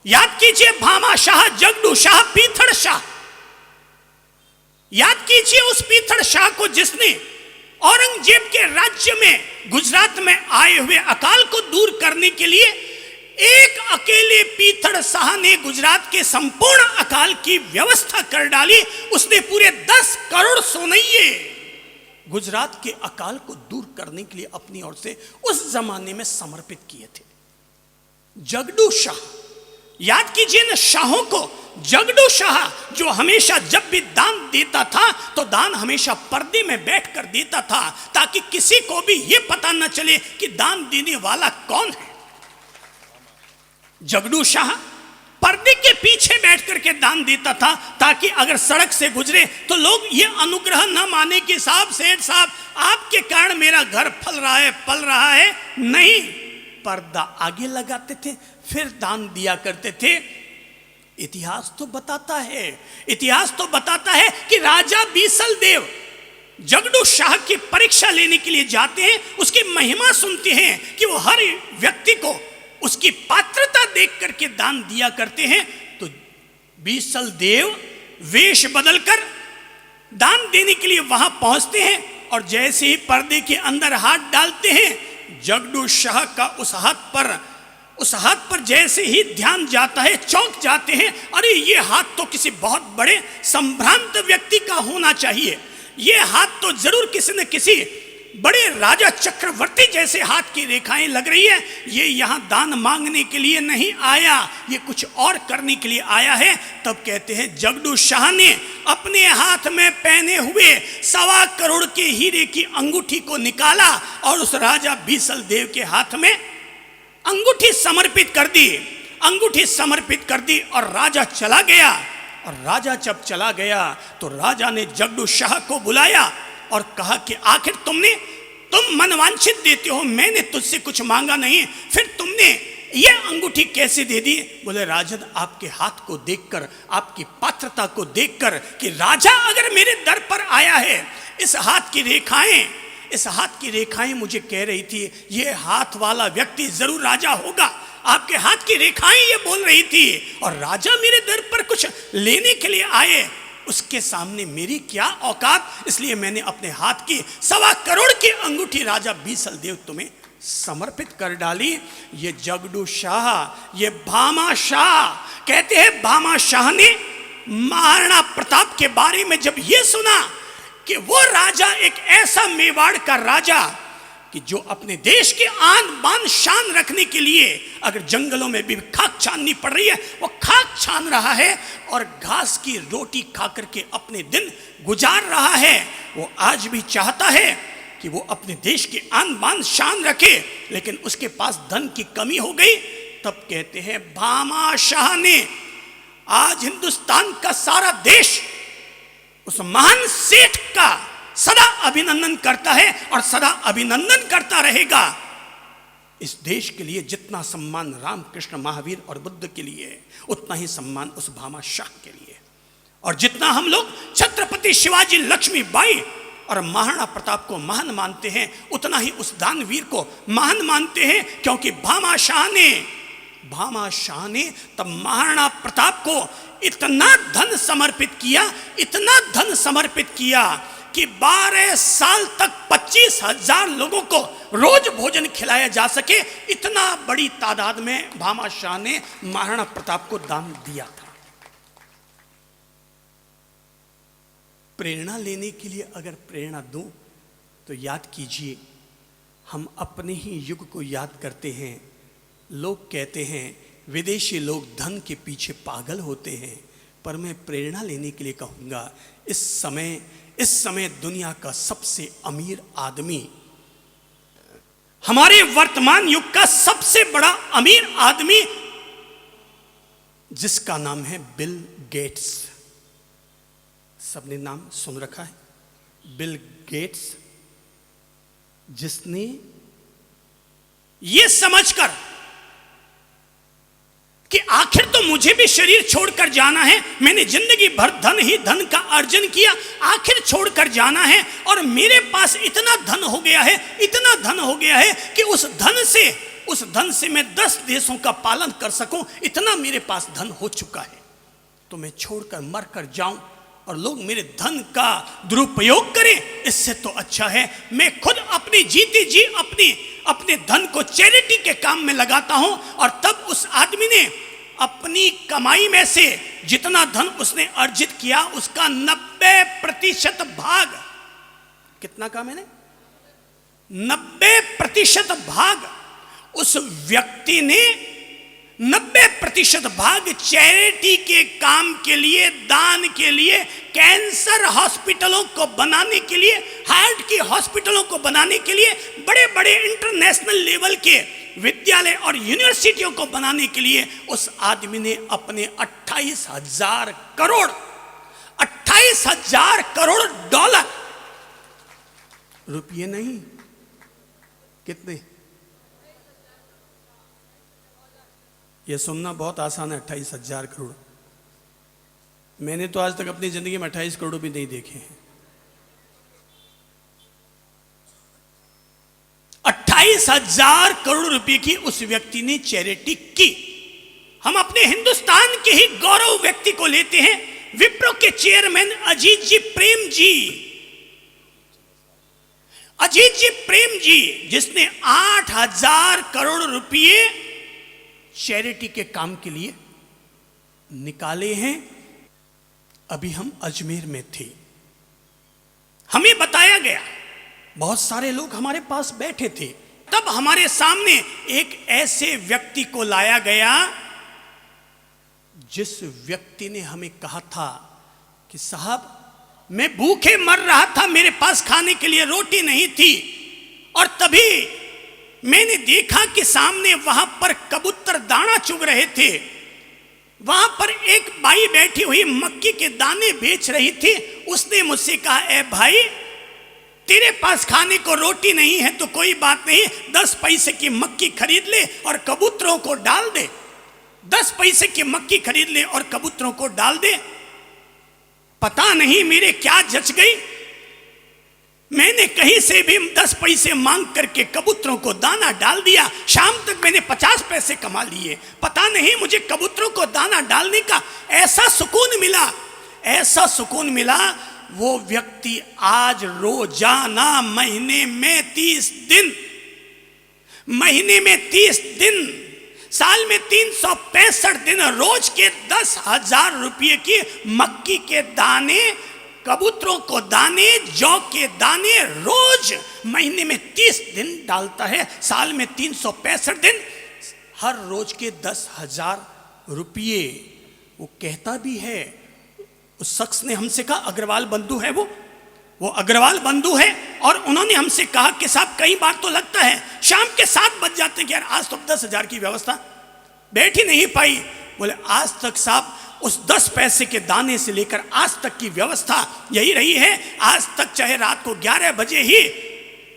याद कीजिए भामा शाह, जगडू शाह, पीथड़ शाह। याद कीजिए उस पीथड़ शाह को जिसने औरंगजेब के राज्य में गुजरात में आए हुए अकाल को दूर करने के लिए एक अकेले पीथड़ शाह ने गुजरात के संपूर्ण अकाल की व्यवस्था कर डाली। उसने पूरे 10 करोड़ सोनैये गुजरात के अकाल को दूर करने के लिए अपनी ओर से उस जमाने में समर्पित किए थे। जगडू शाह, याद कीजिए न शाहों को। जगडू शाह जो हमेशा जब भी दान देता था तो दान हमेशा पर्दे में बैठकर देता था, ताकि किसी को भी यह पता न चले कि दान देने वाला कौन है। जगडू शाह पर्दे के पीछे बैठ करके दान देता था, ताकि अगर सड़क से गुजरे तो लोग ये अनुग्रह न माने कि साहब, सेठ साहब, आपके कारण मेरा घर फल रहा है, पल रहा है। नहीं, पर्दा आगे लगाते थे, फिर दान दिया करते थे। इतिहास तो बताता है, इतिहास तो बताता है कि राजा बीसल देव जगडू शाह की परीक्षा लेने के लिए जाते हैं, उसकी महिमा सुनते हैं कि वो हर व्यक्ति को उसकी पात्रता देख करके दान दिया करते हैं। तो बीसल देव वेश बदलकर दान देने के लिए वहां पहुंचते हैं और जैसे ही पर्दे के अंदर हाथ डालते हैं, जगडू शाह का उस हाथ पर जैसे ही ध्यान जाता है, चौंक जाते हैं। अरे ये हाथ तो किसी बहुत बड़े संभ्रांत व्यक्ति का होना चाहिए, ये हाथ तो जरूर किसी न किसी बड़े राजा चक्रवर्ती जैसे हाथ की रेखाएं लग रही है। ये यहाँ दान मांगने के लिए नहीं आया, ये कुछ और करने के लिए आया है। तब कहते हैं जगडू शाह ने अपने हाथ में पहने हुए 1.25 करोड़ के हीरे की अंगूठी को निकाला और उस राजा बीसल देव के हाथ में अंगूठी समर्पित कर दी, अंगूठी समर्पित कर दी और राजा चला गया। और राजा जब चला गया तो राजा ने जगडू शाह को बुलाया और कहा कि आखिर तुम मनवांछित देते हो, मैंने तुझसे कुछ मांगा नहीं, फिर तुमने ये अंगूठी कैसे दे दी? बोले राजन, आपके हाथ को देखकर, आपकी पात्रता को देखकर कि राजा अगर मेरे दर पर आया है, इस हाथ की रेखाएं मुझे कह रही थी ये हाथ वाला व्यक्ति जरूर राजा होगा। आपके हाथ की रेखाएं ये बोल रही थी, और राजा मेरे दर पर कुछ लेने के लिए आए, उसके सामने मेरी क्या औकात, इसलिए मैंने अपने हाथ की 1.25 करोड़ की अंगूठी राजा बीसल देव तुम्हें समर्पित कर डाली। ये जगडू शाह, ये भामा शाह, कहते हैं भामा शाह ने महाराणा प्रताप के बारे में जब ये सुना कि वो राजा एक ऐसा मेवाड़ का राजा कि जो अपने देश के आन बान शान रखने के लिए अगर जंगलों में भी खाक छाननी पड़ रही है वो खाक छान रहा है और घास की रोटी खा करके अपने दिन गुजार रहा है, वो आज भी चाहता है कि वो अपने देश के आन बान शान रखे, लेकिन उसके पास धन की कमी हो गई। तब कहते हैं भामा शाह ने आज हिंदुस्तान का सारा देश उस महान सेठ का सदा अभिनंदन करता है और सदा अभिनंदन करता रहेगा। इस देश के लिए जितना सम्मान रामकृष्ण महावीर और बुद्ध के लिए है उतना ही सम्मान उस भामा शाह के लिए, और जितना हम लोग छत्रपति शिवाजी लक्ष्मीबाई और महाराणा प्रताप को महान मानते हैं उतना ही उस दानवीर को महान मानते हैं, क्योंकि भामा शाह ने तब महाराणा प्रताप को इतना धन समर्पित किया, इतना धन समर्पित किया कि 12 साल तक 25,000 लोगों को रोज भोजन खिलाया जा सके, इतना बड़ी तादाद में भामा शाह ने महाराणा प्रताप को दान दिया था। प्रेरणा लेने के लिए अगर प्रेरणा दूं तो याद कीजिए, हम अपने ही युग को याद करते हैं। लोग कहते हैं विदेशी लोग धन के पीछे पागल होते हैं, पर मैं प्रेरणा लेने के लिए कहूँगा, इस समय दुनिया का सबसे अमीर आदमी, हमारे वर्तमान युग का सबसे बड़ा अमीर आदमी, जिसका नाम है बिल गेट्स। सबने नाम सुन रखा है, बिल गेट्स, जिसने ये समझकर कि आखिर तो मुझे भी शरीर छोड़कर जाना है, मैंने जिंदगी भर धन ही धन का अर्जन किया, आखिर छोड़कर जाना है, और मेरे पास इतना धन हो गया है, इतना धन हो गया है कि उस धन से मैं 10 देशों का पालन कर सकूं, इतना मेरे पास धन हो चुका है। तो मैं छोड़कर मर कर जाऊं और लोग मेरे धन का दुरुपयोग करें, इससे तो अच्छा है मैं खुद अपनी जीती जी अपने धन को चैरिटी के काम में लगाता हूं। और तब उस आदमी ने अपनी कमाई में से जितना धन उसने अर्जित किया उसका 90% भाग, कितना कहा मैंने, 90% भाग उस व्यक्ति ने 90% भाग चैरिटी के काम के लिए, दान के लिए, कैंसर हॉस्पिटलों को बनाने के लिए, हार्ट की हॉस्पिटलों को बनाने के लिए, बड़े बड़े इंटरनेशनल लेवल के विद्यालय और यूनिवर्सिटियों को बनाने के लिए उस आदमी ने अपने 28,000 करोड़ डॉलर, रुपये नहीं, कितने, यह सुनना बहुत आसान है, 28,000 करोड़। मैंने तो आज तक अपनी जिंदगी में 28 करोड़ भी नहीं देखे हैं। 28,000 करोड़ रुपए की उस व्यक्ति ने चैरिटी की। हम अपने हिंदुस्तान के ही गौरव व्यक्ति को लेते हैं, विप्रो के चेयरमैन अजीत जी प्रेम जी, जिसने 8,000 करोड़ रुपये चैरिटी के काम के लिए निकाले हैं। अभी हम अजमेर में थे, हमें बताया गया, बहुत सारे लोग हमारे पास बैठे थे, तब हमारे सामने एक ऐसे व्यक्ति को लाया गया जिस व्यक्ति ने हमें कहा था कि साहब मैं भूखे मर रहा था, मेरे पास खाने के लिए रोटी नहीं थी, और तभी मैंने देखा कि सामने वहां पर कबूतर दाना चुग रहे थे, वहां पर एक बाई बैठी हुई मक्की के दाने बेच रही थी। उसने मुझसे कहा, ए भाई तेरे पास खाने को रोटी नहीं है तो कोई बात नहीं, 10 पैसे की मक्की खरीद ले और कबूतरों को डाल दे, 10 पैसे की मक्की खरीद ले और कबूतरों को डाल दे। पता नहीं मेरे क्या जच गई, मैंने कहीं से भी 10 पैसे मांग करके कबूतरों को दाना डाल दिया। शाम तक मैंने 50 पैसे कमा लिए। पता नहीं मुझे कबूतरों को दाना डालने का ऐसा सुकून मिला। वो व्यक्ति आज रोजाना महीने में 30 दिन महीने में 30 दिन, साल में 365 दिन, रोज के 10,000 रुपये की मक्की के दाने, कबूतरों को दाने, जौ के दाने रोज महीने में 30 दिन डालता है, साल में 365 दिन, हर रोज के 10,000 रुपये। वो कहता भी है, उस शख्स ने हमसे कहा, अग्रवाल बंधु है वो अग्रवाल बंधु है, और उन्होंने हमसे कहा कि साहब कई बार तो लगता है शाम के 7 बज जाते हैं कि यार आज तो 10,000 की व्यवस्था बैठ ही नहीं पाई। बोले आज तक साहब उस 10 पैसे के दाने से लेकर आज तक की व्यवस्था यही रही है। आज तक चाहे रात को 11 बजे ही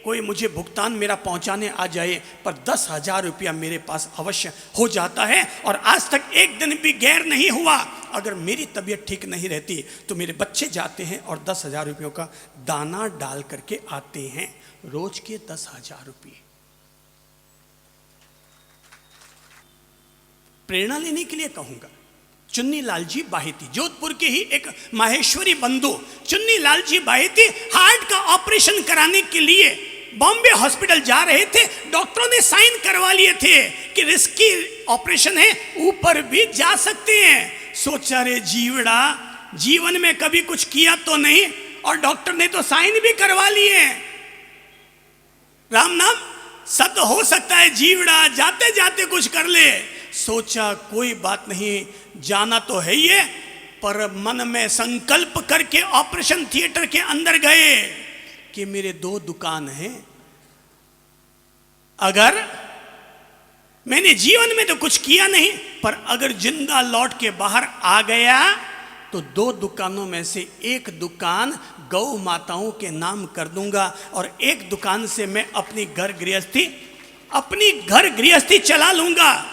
कोई मुझे भुगतान मेरा पहुंचाने आ जाए, पर 10,000 रुपया मेरे पास अवश्य हो जाता है, और आज तक एक दिन भी गैर नहीं हुआ। अगर मेरी तबीयत ठीक नहीं रहती तो मेरे बच्चे जाते हैं और 10,000 रुपयों का दाना डाल करके आते हैं, रोज के 10,000 रुपये। प्रेरणा लेने के लिए कहूंगा, चुन्नी लाल जी बाहेती, जोधपुर के ही एक माहेश्वरी बंधु चुन्नी लाल जी बाहेती हार्ट का ऑपरेशन कराने के लिए बॉम्बे हॉस्पिटल जा रहे थे। डॉक्टरों ने साइन करवा लिए थे कि रिस्की ऑपरेशन है, ऊपर भी जा सकते हैं। सोचा रे जीवड़ा, जीवन में कभी कुछ किया तो नहीं, और डॉक्टर ने तो साइन भी करवा लिए। राम नाम सत्य हो सकता है, जीवड़ा जाते जाते कुछ कर ले। सोचा कोई बात नहीं, जाना तो है ही है, पर मन में संकल्प करके ऑपरेशन थिएटर के अंदर गए कि मेरे 2 दुकान हैं, अगर मैंने जीवन में तो कुछ किया नहीं, पर अगर जिंदा लौट के बाहर आ गया तो 2 दुकानों में से एक दुकान गौ माताओं के नाम कर दूंगा, और एक दुकान से मैं अपनी घर गृहस्थी चला लूंगा।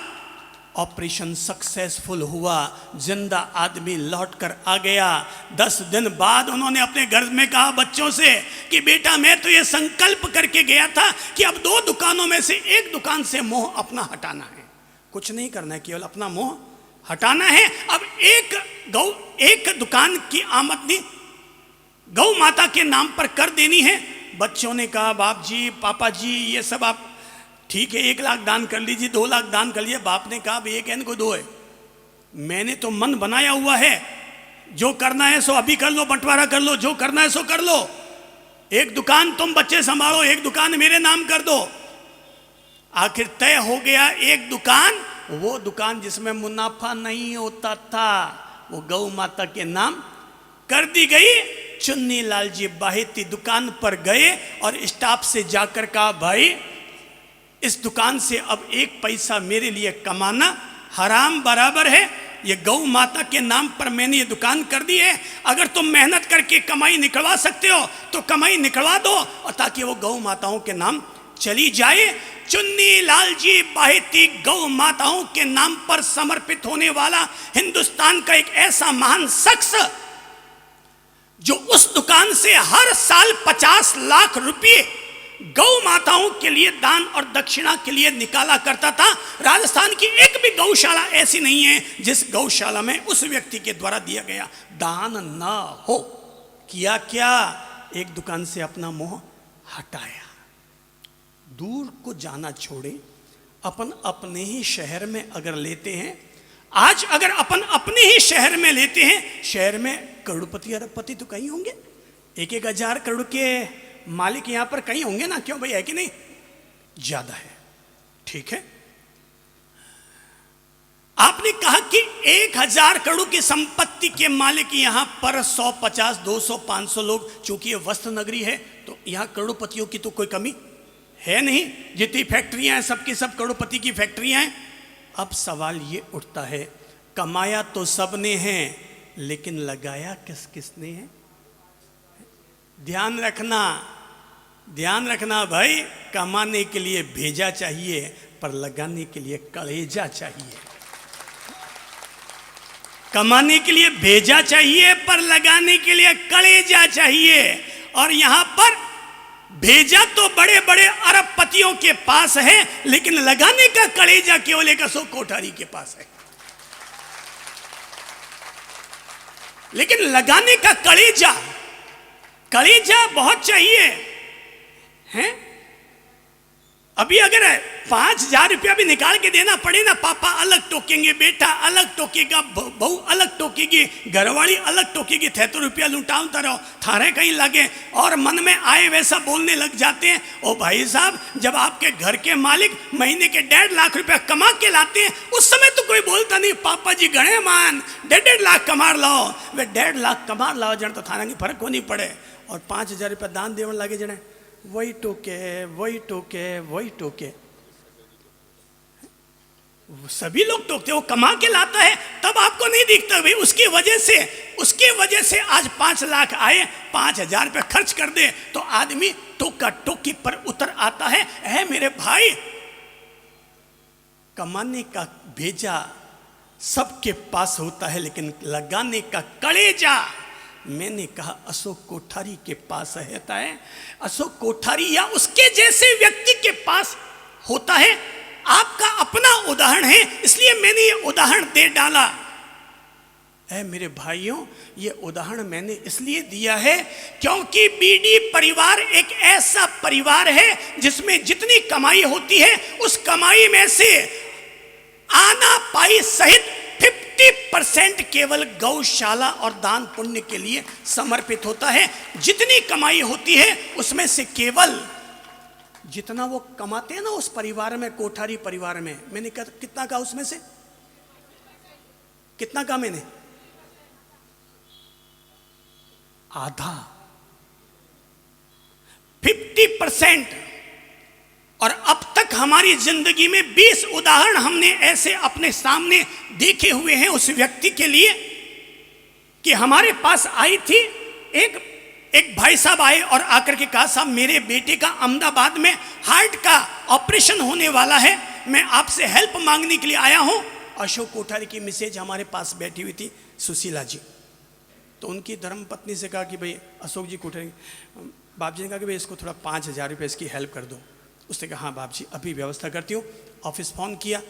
ऑपरेशन सक्सेसफुल हुआ, जिंदा आदमी लौट कर आ गया। 10 दिन बाद उन्होंने अपने घर में कहा बच्चों से कि बेटा मैं तो ये संकल्प करके गया था कि अब 2 दुकानों में से एक दुकान से मोह अपना हटाना है, कुछ नहीं करना है, केवल अपना मोह हटाना है। अब एक दुकान की आमदनी गौ माता के नाम पर कर देनी है। बच्चों ने कहा बाप जी, पापा जी, ये सब आप ठीक है, 1 लाख दान कर लीजिए, 2 लाख दान कर लीजिए। बाप ने कहा भाई 1 है को 2 है, मैंने तो मन बनाया हुआ है, जो करना है सो अभी कर लो, बंटवारा कर लो, जो करना है सो कर लो। 1 दुकान तुम बच्चे संभालो, 1 दुकान मेरे नाम कर दो। आखिर तय हो गया 1 दुकान, वो दुकान जिसमें मुनाफा नहीं होता था, वो गौ माता के नाम कर दी गई। चुन्नी लाल जी बाहेती दुकान पर गए और स्टाफ से जाकर कहा भाई इस दुकान से अब 1 पैसा मेरे लिए कमाना हराम बराबर है। ये गौ माता के नाम पर मैंने ये दुकान कर दी है, अगर तुम मेहनत करके कमाई निकलवा सकते हो तो कमाई निकलवा दो, और ताकि वो गौ माताओं के नाम चली जाए। चुन्नी लाल जी बाहेती गौ माताओं के नाम पर समर्पित होने वाला हिंदुस्तान का एक ऐसा महान शख्स, जो उस दुकान से हर साल 50 लाख रुपये गौ माताओं के लिए दान और दक्षिणा के लिए निकाला करता था। राजस्थान की एक भी गौशाला ऐसी नहीं है जिस गौशाला में उस व्यक्ति के द्वारा दिया गया दान ना हो। किया क्या? 1 दुकान से अपना मोह हटाया, दूर को जाना छोड़े, अपन अपने ही शहर में अगर लेते हैं, आज अगर अपन अपने ही शहर में लेते हैं, शहर में करोड़पति अरबपति तो कहीं होंगे, 1-1 हजार करोड़ के मालिक यहां पर कहीं होंगे ना, क्यों भाई, है कि नहीं? ज्यादा है, ठीक है। आपने कहा कि 1,000 करोड़ की संपत्ति के मालिक यहां पर 100, 50, 200, 500 लोग, चूंकि ये वस्त्र नगरी है तो यहां करोड़पतियों की तो कोई कमी है नहीं। जितनी फैक्ट्रियां हैं सबकी सब करोड़पति की फैक्ट्रियां हैं। अब सवाल ये उठता है, कमाया तो सबने है, लेकिन लगाया किस किसने है? ध्यान रखना भाई, कमाने के लिए भेजा चाहिए, पर लगाने के लिए कलेजा चाहिए। कमाने के लिए भेजा चाहिए, पर लगाने के लिए कलेजा चाहिए। और यहां पर भेजा तो बड़े बड़े अरबपतियों के पास है, लेकिन लगाने का कलेजा केवल एक अशोक कोठारी के पास है। लेकिन लगाने का कलेजा बहुत चाहिए, हैं? अभी अगर 5,000 रुपया भी निकाल के देना पड़े ना, पापा अलग टोकेंगे, बेटा अलग टोकेगा, बहू अलग टोकेगी, घरवाली अलग टोकेगी, थे तो रुपया लुटाता रहो, थारे कहीं लगे और मन में आए वैसा बोलने लग जाते हैं। ओ भाई साहब, जब आपके घर के मालिक महीने के 1.5 लाख रुपया कमा के लाते हैं, उस समय तो कोई बोलता नहीं पापा जी गणे मान 1.5 लाख कमा लाओ। वे 1.5 लाख कमा लाओ जन तो थाना की फर्क को नहीं पड़े, और 5,000 रुपया दान देवन लगे जने वही टोके वही टोके वही टोके। सभी लोग टोकते, वो कमा के लाता है तब आपको नहीं दिखता भाई, उसकी वजह से आज 5 लाख आए, 5,000 रुपये खर्च कर दे तो आदमी टोका टोकी पर उतर आता है। ऐ मेरे भाई, कमाने का भेजा सबके पास होता है, लेकिन लगाने का कलेजा मैंने कहा अशोक कोठारी के पास रहता है। अशोक कोठारी या उसके जैसे व्यक्ति के पास होता है। आपका अपना उदाहरण है, इसलिए मैंने ये उदाहरण दे डाला। ऐ मेरे भाइयों, ये उदाहरण मैंने इसलिए दिया है क्योंकि बीडी परिवार एक ऐसा परिवार है जिसमें जितनी कमाई होती है उस कमाई में से आना पाई सहित 50% केवल गौशाला और दान पुण्य के लिए समर्पित होता है। जितनी कमाई होती है उसमें से केवल जितना वो कमाते हैं ना उस परिवार में, कोठारी परिवार में, मैंने कितना कहा, उसमें से कितना कहा मैंने, आधा, 50%। और अब तक हमारी जिंदगी में 20 उदाहरण हमने ऐसे अपने सामने देखे हुए हैं उस व्यक्ति के लिए कि हमारे पास आई थी एक भाई साहब आए और आकर के कहा साहब मेरे बेटे का अहमदाबाद में हार्ट का ऑपरेशन होने वाला है, मैं आपसे हेल्प मांगने के लिए आया हूं। अशोक कोठारी की मिसेज हमारे पास बैठी हुई थी, सुशीला जी। तो उनकी धर्मपत्नी से कहा कि भाई अशोक जी कोठारी, बाप जी ने कहा कि भाई इसको थोड़ा 5,000 रुपये इसकी हेल्प कर दो। उसने कहा हाँ बाप जी अभी व्यवस्था करती हूँ। ऑफिस फ़ोन किया,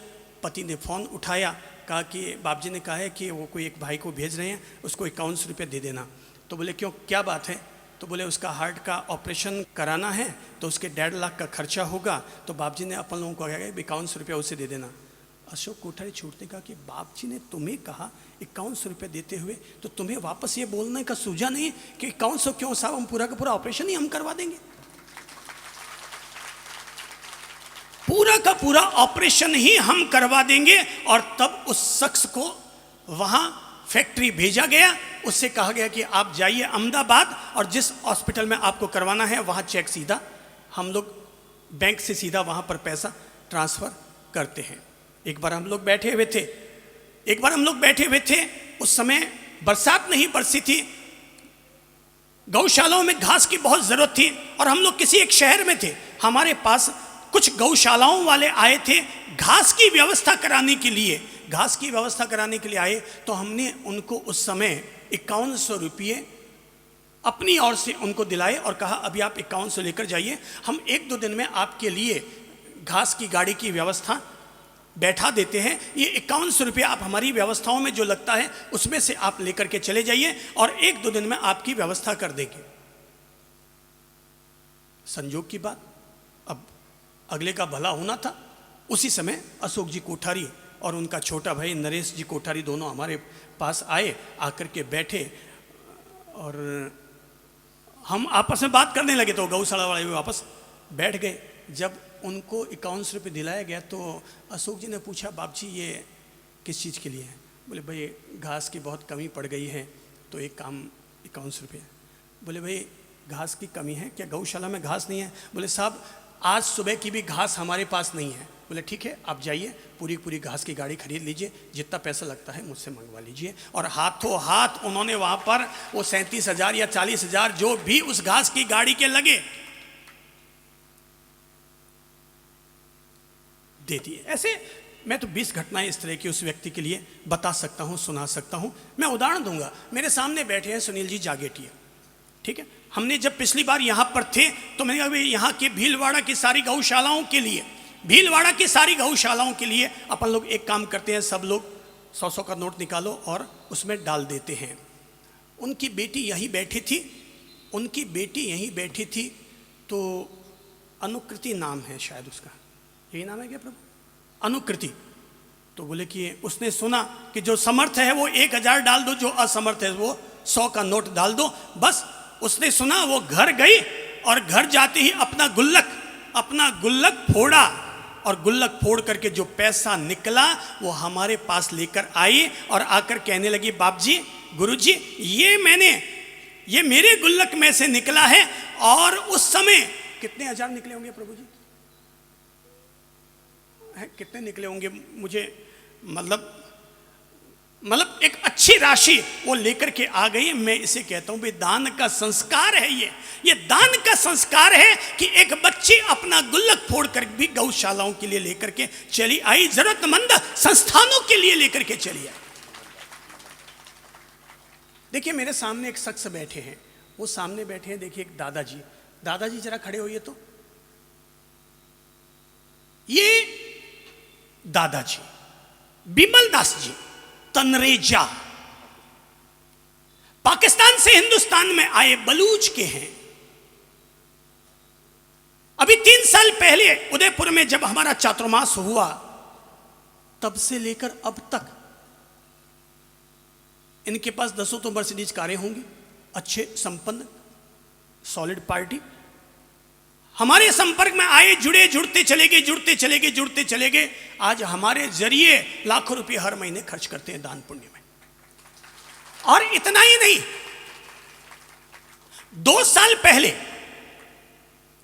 पति ने फ़ोन उठाया, कहा कि बाप जी ने कहा है कि वो कोई एक भाई को भेज रहे हैं, उसको 51 रुपये दे देना। तो बोले क्यों, क्या बात है? तो बोले उसका हार्ट का ऑपरेशन कराना है तो उसके 1.5 लाख का खर्चा होगा, तो बाप जी ने अपन लोगों को कहा 51 रुपये उसे दे देना। अशोक कोठारी छूटने का कि बाप जी ने तुम्हें कहा 51 रुपये देते हुए, तो तुम्हें वापस ये बोलने का सूझा नहीं कि 5100 क्यों साहब, हम पूरा का पूरा ऑपरेशन ही हम करवा देंगे, पूरा का पूरा ऑपरेशन ही हम करवा देंगे। और तब उस शख्स को वहां फैक्ट्री भेजा गया, उससे कहा गया कि आप जाइए अहमदाबाद और जिस हॉस्पिटल में आपको करवाना है वहां चेक सीधा हम लोग बैंक से सीधा वहां पर पैसा ट्रांसफर करते हैं। एक बार हम लोग बैठे हुए थे, उस समय बरसात नहीं बरसी थी, गौशालाओं में घास की बहुत जरूरत थी और हम लोग किसी एक शहर में थे। हमारे पास कुछ गौशालाओं वाले आए थे घास की व्यवस्था कराने के लिए। आए तो हमने उनको उस समय 5100 रुपये अपनी ओर से उनको दिलाए और कहा अभी आप 5100 लेकर जाइए, हम 1-2 दिन में आपके लिए घास की गाड़ी की व्यवस्था बैठा देते हैं, ये 5100 रुपये आप हमारी व्यवस्थाओं में जो लगता है उसमें से आप लेकर के चले जाइए और 1-2 दिन में आपकी व्यवस्था कर देंगे। संजोग की बात, अब अगले का भला होना था। उसी समय अशोक जी कोठारी और उनका छोटा भाई नरेश जी कोठारी दोनों हमारे पास आए, आकर के बैठे और हम आपस में बात करने लगे तो गौशाला वाले भी वापस बैठ गए। जब उनको 51 रुपये दिलाया गया तो अशोक जी ने पूछा बाप जी ये किस चीज़ के लिए है? बोले भाई घास की बहुत कमी पड़ गई है तो एक काम 51 रुपये। बोले भाई घास की कमी है क्या, गौशाला में घास नहीं है? बोले साहब आज सुबह की भी घास हमारे पास नहीं है। बोले ठीक है आप जाइए पूरी घास की गाड़ी खरीद लीजिए, जितना पैसा लगता है मुझसे मंगवा लीजिए। और हाथों हाथ उन्होंने वहाँ पर वो 37,000 या 40,000 जो भी उस घास की गाड़ी के लगे दे दिए। ऐसे मैं तो 20 घटनाएं इस तरह की उस व्यक्ति के लिए बता सकता हूँ, सुना सकता हूँ। मैं उदाहरण दूंगा, मेरे सामने बैठे हैं सुनील जी जागेटिया, ठीक है। हमने जब पिछली बार यहाँ पर थे तो मैंने कहा यहाँ के भीलवाड़ा की सारी गौशालाओं के लिए अपन लोग एक काम करते हैं, सब लोग 100-100 का नोट निकालो और उसमें डाल देते हैं। उनकी बेटी यहीं बैठी थी तो अनुकृति नाम है शायद उसका, यही नाम है क्या प्रभु? अनुकृति। तो बोले कि उसने सुना कि जो समर्थ है वो 1000 डाल दो, जो असमर्थ है वो 100 का नोट डाल दो। बस उसने सुना, वो घर गई और घर जाते ही अपना गुल्लक फोड़ा, और गुल्लक फोड़ करके जो पैसा निकला वो हमारे पास लेकर आई और आकर कहने लगी, बाप जी, गुरु जी, ये मेरे गुल्लक में से निकला है। और उस समय कितने हजार निकले होंगे प्रभु जी? कितने निकले होंगे? मुझे मतलब एक अच्छी राशि वो लेकर के आ गई। मैं इसे कहता हूं भाई दान का संस्कार है ये दान का संस्कार है कि एक बच्ची अपना गुल्लक फोड़ कर भी गौशालाओं के लिए लेकर के चली आई, जरूरतमंद संस्थानों के लिए लेकर के चली आई। देखिए मेरे सामने एक शख्स बैठे हैं, वो सामने बैठे हैं, देखिए एक दादाजी जरा खड़े होइए। तो ये दादाजी बिमल दास जी तनरेजा, पाकिस्तान से हिंदुस्तान में आए बलूच के हैं। अभी 3 साल पहले उदयपुर में जब हमारा चातुर्मास हुआ, तब से लेकर अब तक इनके पास 10 तो मर्सिडीज कारें होंगी, अच्छे संपन्न सॉलिड पार्टी। हमारे संपर्क में आए, जुड़ते चले गए। आज हमारे जरिए लाखों रुपए हर महीने खर्च करते हैं दान पुण्य में। और इतना ही नहीं, 2 साल पहले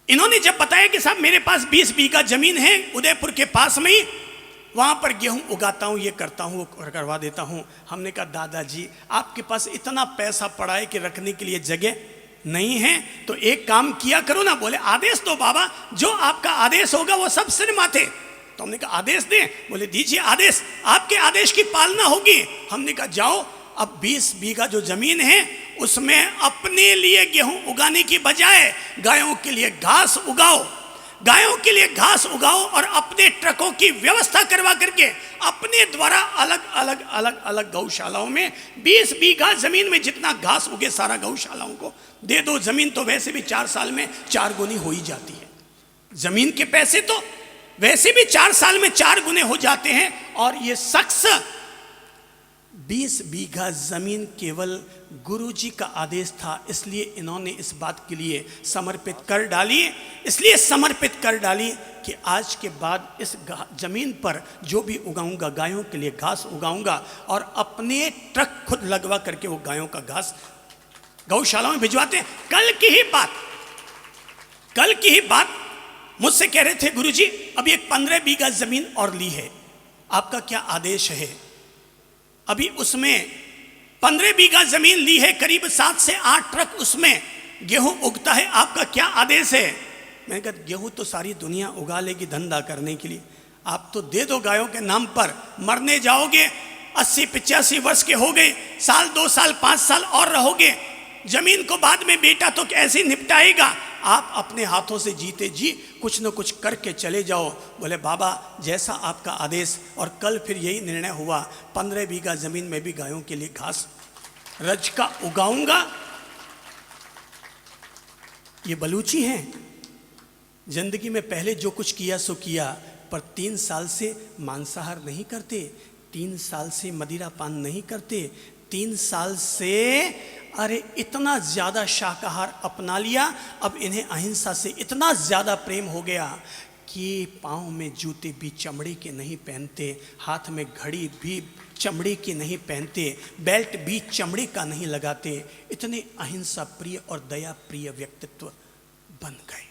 इन्होंने जब बताया कि साहब मेरे पास 20 बीघा जमीन है उदयपुर के पास में ही, वहां पर गेहूं उगाता हूं, ये करता हूं, वो करवा देता हूं। हमने कहा दादाजी आपके पास इतना पैसा पड़ा है कि रखने के लिए जगह नहीं है, तो एक काम किया करो ना। बोले आदेश दो बाबा, जो आपका आदेश होगा वो सब सिर माथे। तो हमने कहा आदेश दें? बोले दीजिए आदेश, आपके आदेश की पालना होगी। हमने कहा जाओ, अब 20 बीघा जो जमीन है उसमें अपने लिए गेहूं उगाने की बजाय गायों के लिए घास उगाओ और अपने ट्रकों की व्यवस्था करवा करके अपने द्वारा अलग गौशालाओं में 20 बीघा जमीन में जितना घास उगे सारा गौशालाओं को दे दो। जमीन तो वैसे भी 4 साल में 4 गुनी हो ही जाती है, जमीन के पैसे तो वैसे भी 4 साल में 4 गुने हो जाते हैं। और ये शख्स 20 बीघा जमीन केवल गुरुजी का आदेश था, इसलिए इन्होंने इस बात के लिए समर्पित कर डाली कि आज के बाद इस जमीन पर जो भी उगाऊंगा गायों के लिए घास उगाऊंगा और अपने ट्रक खुद लगवा करके वो गायों का घास गौशाला में भिजवाते हैं। कल की ही बात मुझसे कह रहे थे, गुरुजी अभी एक 15 बीघा जमीन और ली है, आपका क्या आदेश है? अभी उसमें 15 बीघा जमीन ली है, करीब 7 से 8 ट्रक उसमें गेहूं उगता है, आपका क्या आदेश है? मैंने कहा गेहूं तो सारी दुनिया उगा लेगी धंधा करने के लिए, आप तो दे दो गायों के नाम पर। मरने जाओगे, 80-85 वर्ष के हो गए, साल 2 साल 5 साल और रहोगे, जमीन को बाद में बेटा तो कैसे निपटाएगा? आप अपने हाथों से जीते जी कुछ न कुछ करके चले जाओ। बोले बाबा जैसा आपका आदेश। और कल फिर यही निर्णय हुआ, 15 बीघा जमीन में भी गायों के लिए घास रज का उगाऊंगा। ये बलूची हैं, जिंदगी में पहले जो कुछ किया सो किया, पर 3 साल से मांसाहार नहीं करते, 3 साल से मदिरा पान नहीं करते, 3 साल से अरे इतना ज़्यादा शाकाहार अपना लिया। अब इन्हें अहिंसा से इतना ज़्यादा प्रेम हो गया कि पाँव में जूते भी चमड़े के नहीं पहनते, हाथ में घड़ी भी चमड़े की नहीं पहनते, बेल्ट भी चमड़े का नहीं लगाते। इतने अहिंसा प्रिय और दया प्रिय व्यक्तित्व बन गए।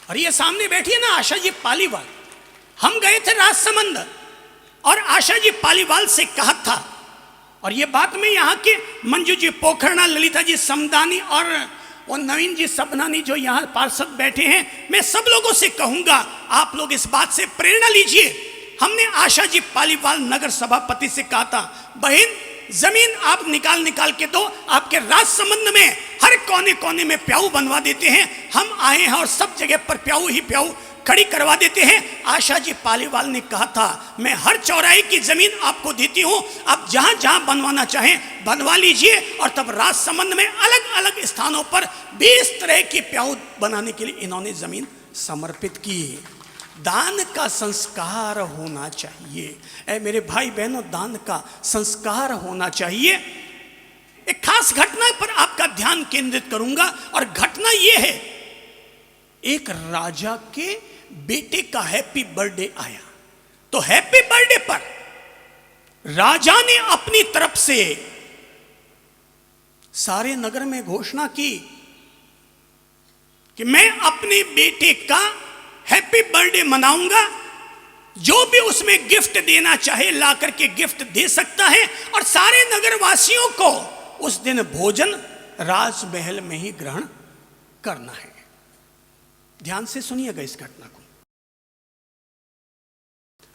और ये सामने बैठी है ना आशा जी पालीवाल, हम गए थे राजसमंद और आशा जी पालीवाल से कहा था, और ये बात में यहाँ के मंजू जी पोखरना, ललिता जी समदानी और नवीन जी सबनानी जो यहाँ पार्षद बैठे हैं, मैं सब लोगों से कहूँगा आप लोग इस बात से प्रेरणा लीजिए। हमने आशा जी पालीवाल नगर सभापति से कहा था, बहन जमीन आप निकाल के दो, आपके राजसमंद में हर कोने कोने में प्याऊ बनवा देते हैं। हम आए हैं और सब जगह पर प्याऊ ही प्याऊ खड़ी करवा देते हैं। आशा जी पालीवाल ने कहा था मैं हर चौराहे की जमीन आपको देती हूं, आप जहां जहां बनवाना चाहें बनवा लीजिए। और तब राजसमंद में अलग अलग स्थानों पर 20 तरह की प्याऊ बनाने के लिए इन्होंने जमीन समर्पित की। दान का संस्कार होना चाहिए। ऐ मेरे भाई बहनों, दान का संस्कार होना चाहिए। एक खास घटना पर आपका ध्यान केंद्रित करूंगा और घटना यह है, एक राजा के बेटे का हैप्पी बर्थडे आया। तो हैप्पी बर्थडे पर राजा ने अपनी तरफ से सारे नगर में घोषणा की कि मैं अपने बेटे का हैप्पी बर्थडे मनाऊंगा, जो भी उसमें गिफ्ट देना चाहे ला करके गिफ्ट दे सकता है। और सारे नगरवासियों को उस दिन भोजन राजमहल में ही ग्रहण करना है। ध्यान से सुनिएगा इस घटना को।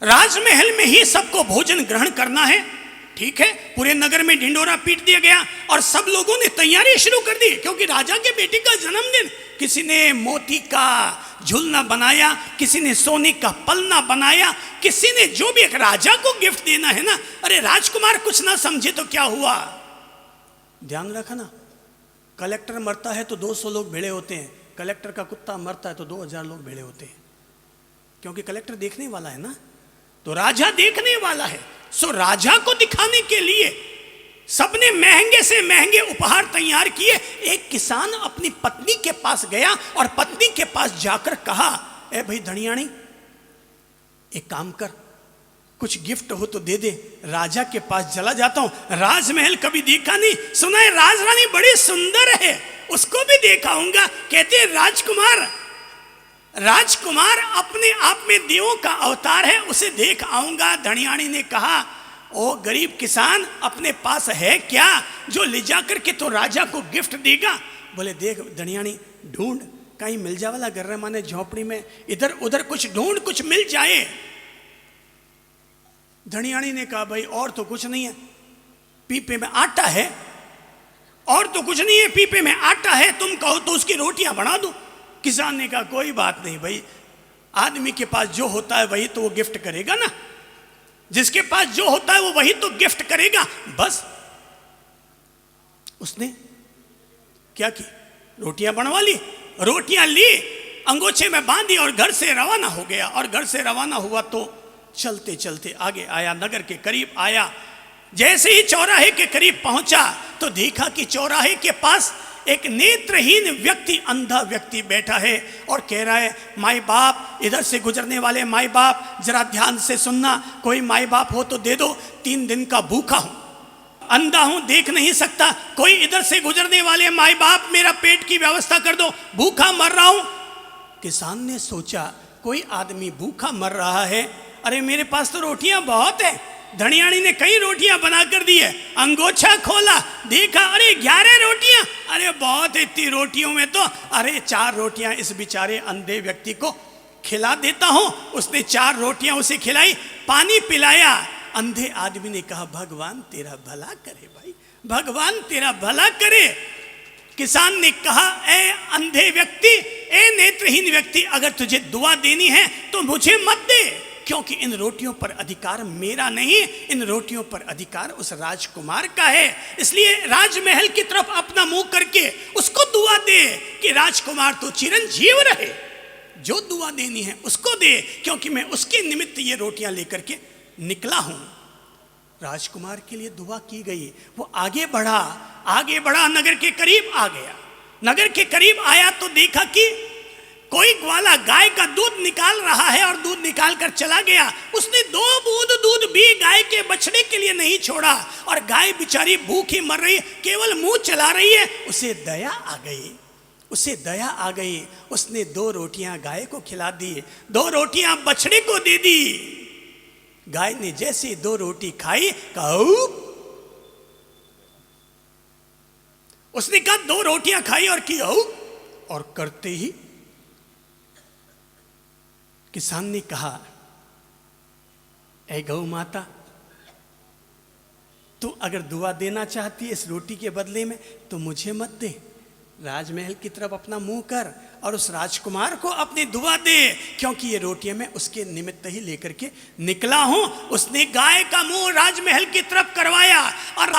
राजमहल में ही सबको भोजन ग्रहण करना है, ठीक है। पूरे नगर में ढिंडोरा पीट दिया गया और सब लोगों ने तैयारी शुरू कर दी, क्योंकि राजा के बेटे का जन्मदिन। किसी ने मोती का झुलना बनाया, किसी ने सोने का पलना बनाया, किसी ने जो भी। एक राजा को गिफ्ट देना है ना, अरे राजकुमार कुछ ना समझे तो क्या हुआ। ध्यान रखना, कलेक्टर मरता है तो 200 लोग भिड़े होते हैं, कलेक्टर का कुत्ता मरता है तो 2000 लोग भिड़े होते हैं, क्योंकि कलेक्टर देखने वाला है ना, तो राजा देखने वाला है। सो राजा को दिखाने के लिए सबने महंगे से महंगे उपहार तैयार किए। एक किसान अपनी पत्नी के पास गया और पत्नी के पास जाकर कहा, ए भाई धनियाणी, एक काम कर, कुछ गिफ्ट हो तो दे दे, राजा के पास चला जाता हूं। राजमहल कभी देखा नहीं, सुना है राजरानी बड़ी सुंदर है, उसको भी देखाऊंगा। कहते राजकुमार, राजकुमार अपने आप में देवों का अवतार है, उसे देख आऊंगा। धनियाणी ने कहा, ओ गरीब किसान, अपने पास है क्या जो ले जाकर के तो राजा को गिफ्ट देगा। बोले देख धनियाणी, ढूंढ, कहीं मिल जा वाला गर्रे माने झोपड़ी में, इधर उधर कुछ ढूंढ, कुछ मिल जाए। धनियाणी ने कहा, भाई और तो कुछ नहीं है, पीपे में आटा है, और तो कुछ नहीं है, पीपे में आटा है, तुम कहो तो उसकी रोटियां बना दो। किसान ने कहा, कोई बात नहीं भाई, आदमी के पास जो होता है वही तो वो गिफ्ट करेगा ना, जिसके पास जो होता है वो वही तो गिफ्ट करेगा। बस उसने क्या की, रोटियां बनवा ली, रोटियां ली, अंगोछे में बांधी और घर से रवाना हो गया। और घर से रवाना हुआ तो चलते चलते आगे आया, नगर के करीब आया। जैसे ही चौराहे के करीब पहुंचा तो देखा कि चौराहे के पास एक नेत्रहीन व्यक्ति, अंधा व्यक्ति बैठा है और कह रहा है, माई बाप, इधर से गुजरने वाले माई बाप जरा ध्यान से सुनना, कोई माई बाप हो तो दे दो, 3 दिन का भूखा हूं, अंधा हूं, देख नहीं सकता, कोई इधर से गुजरने वाले माई बाप मेरा पेट की व्यवस्था कर दो, भूखा मर रहा हूं। किसान ने सोचा कोई आदमी भूखा मर रहा है, अरे मेरे पास तो रोटियां बहुत है। धनियाणी ने कई रोटियां बनाकर दी है, अंगोछा खोला, देखा, अरे 11 रोटियां, अरे बहुत, इतनी रोटियों में तो अरे 4 रोटियां इस बेचारे अंधे व्यक्ति को खिला देता हूं। उसने 4 रोटियां उसे खिलाई, पानी पिलाया। अंधे आदमी ने कहा, भगवान तेरा भला करे भाई, भगवान तेरा भला करे। किसान ने कहा, ए अंधे व्यक्ति, ए नेत्रहीन व्यक्ति, अगर तुझे दुआ देनी है तो मुझे मत दे, क्योंकि इन रोटियों पर अधिकार मेरा नहीं, इन रोटियों पर अधिकार उस राजकुमार का है। इसलिए राजमहल की तरफ अपना मुंह करके उसको दुआ दे कि राजकुमार तो चिरंजीव रहे, जो दुआ देनी है उसको दे, क्योंकि मैं उसके निमित्त ये रोटियां लेकर के निकला हूं। राजकुमार के लिए दुआ की गई, वो आगे बढ़ा, आगे बढ़ा, नगर के करीब आ गया। नगर के करीब आया तो देखा कि कोई ग्वाला गाय का दूध निकाल रहा है और दूध निकाल कर चला गया। उसने 2 बूंद दूध भी गाय के बछड़े के लिए नहीं छोड़ा, और गाय बेचारी भूखी मर रही, केवल मुंह चला रही है। उसे दया आ गई, उसे दया आ गई। उसने 2 रोटियां गाय को खिला दी, 2 रोटियां बछड़े को दे दी। गाय ने जैसे 2 रोटी खाई, कहू, उसने कहा 2 रोटियां खाई और की, और करते ही किसान ने कहा, ऐ गौ माता, तू अगर दुआ देना चाहती है इस रोटी के बदले में तो मुझे मत दे, राजमहल की तरफ अपना मुंह कर और उस राजकुमार को अपनी दुआ दे, क्योंकि ये रोटियां मैं उसके निमित्त ही लेकर के निकला हूं। उसने गाय का मुंह राजमहल की तरफ करवाया और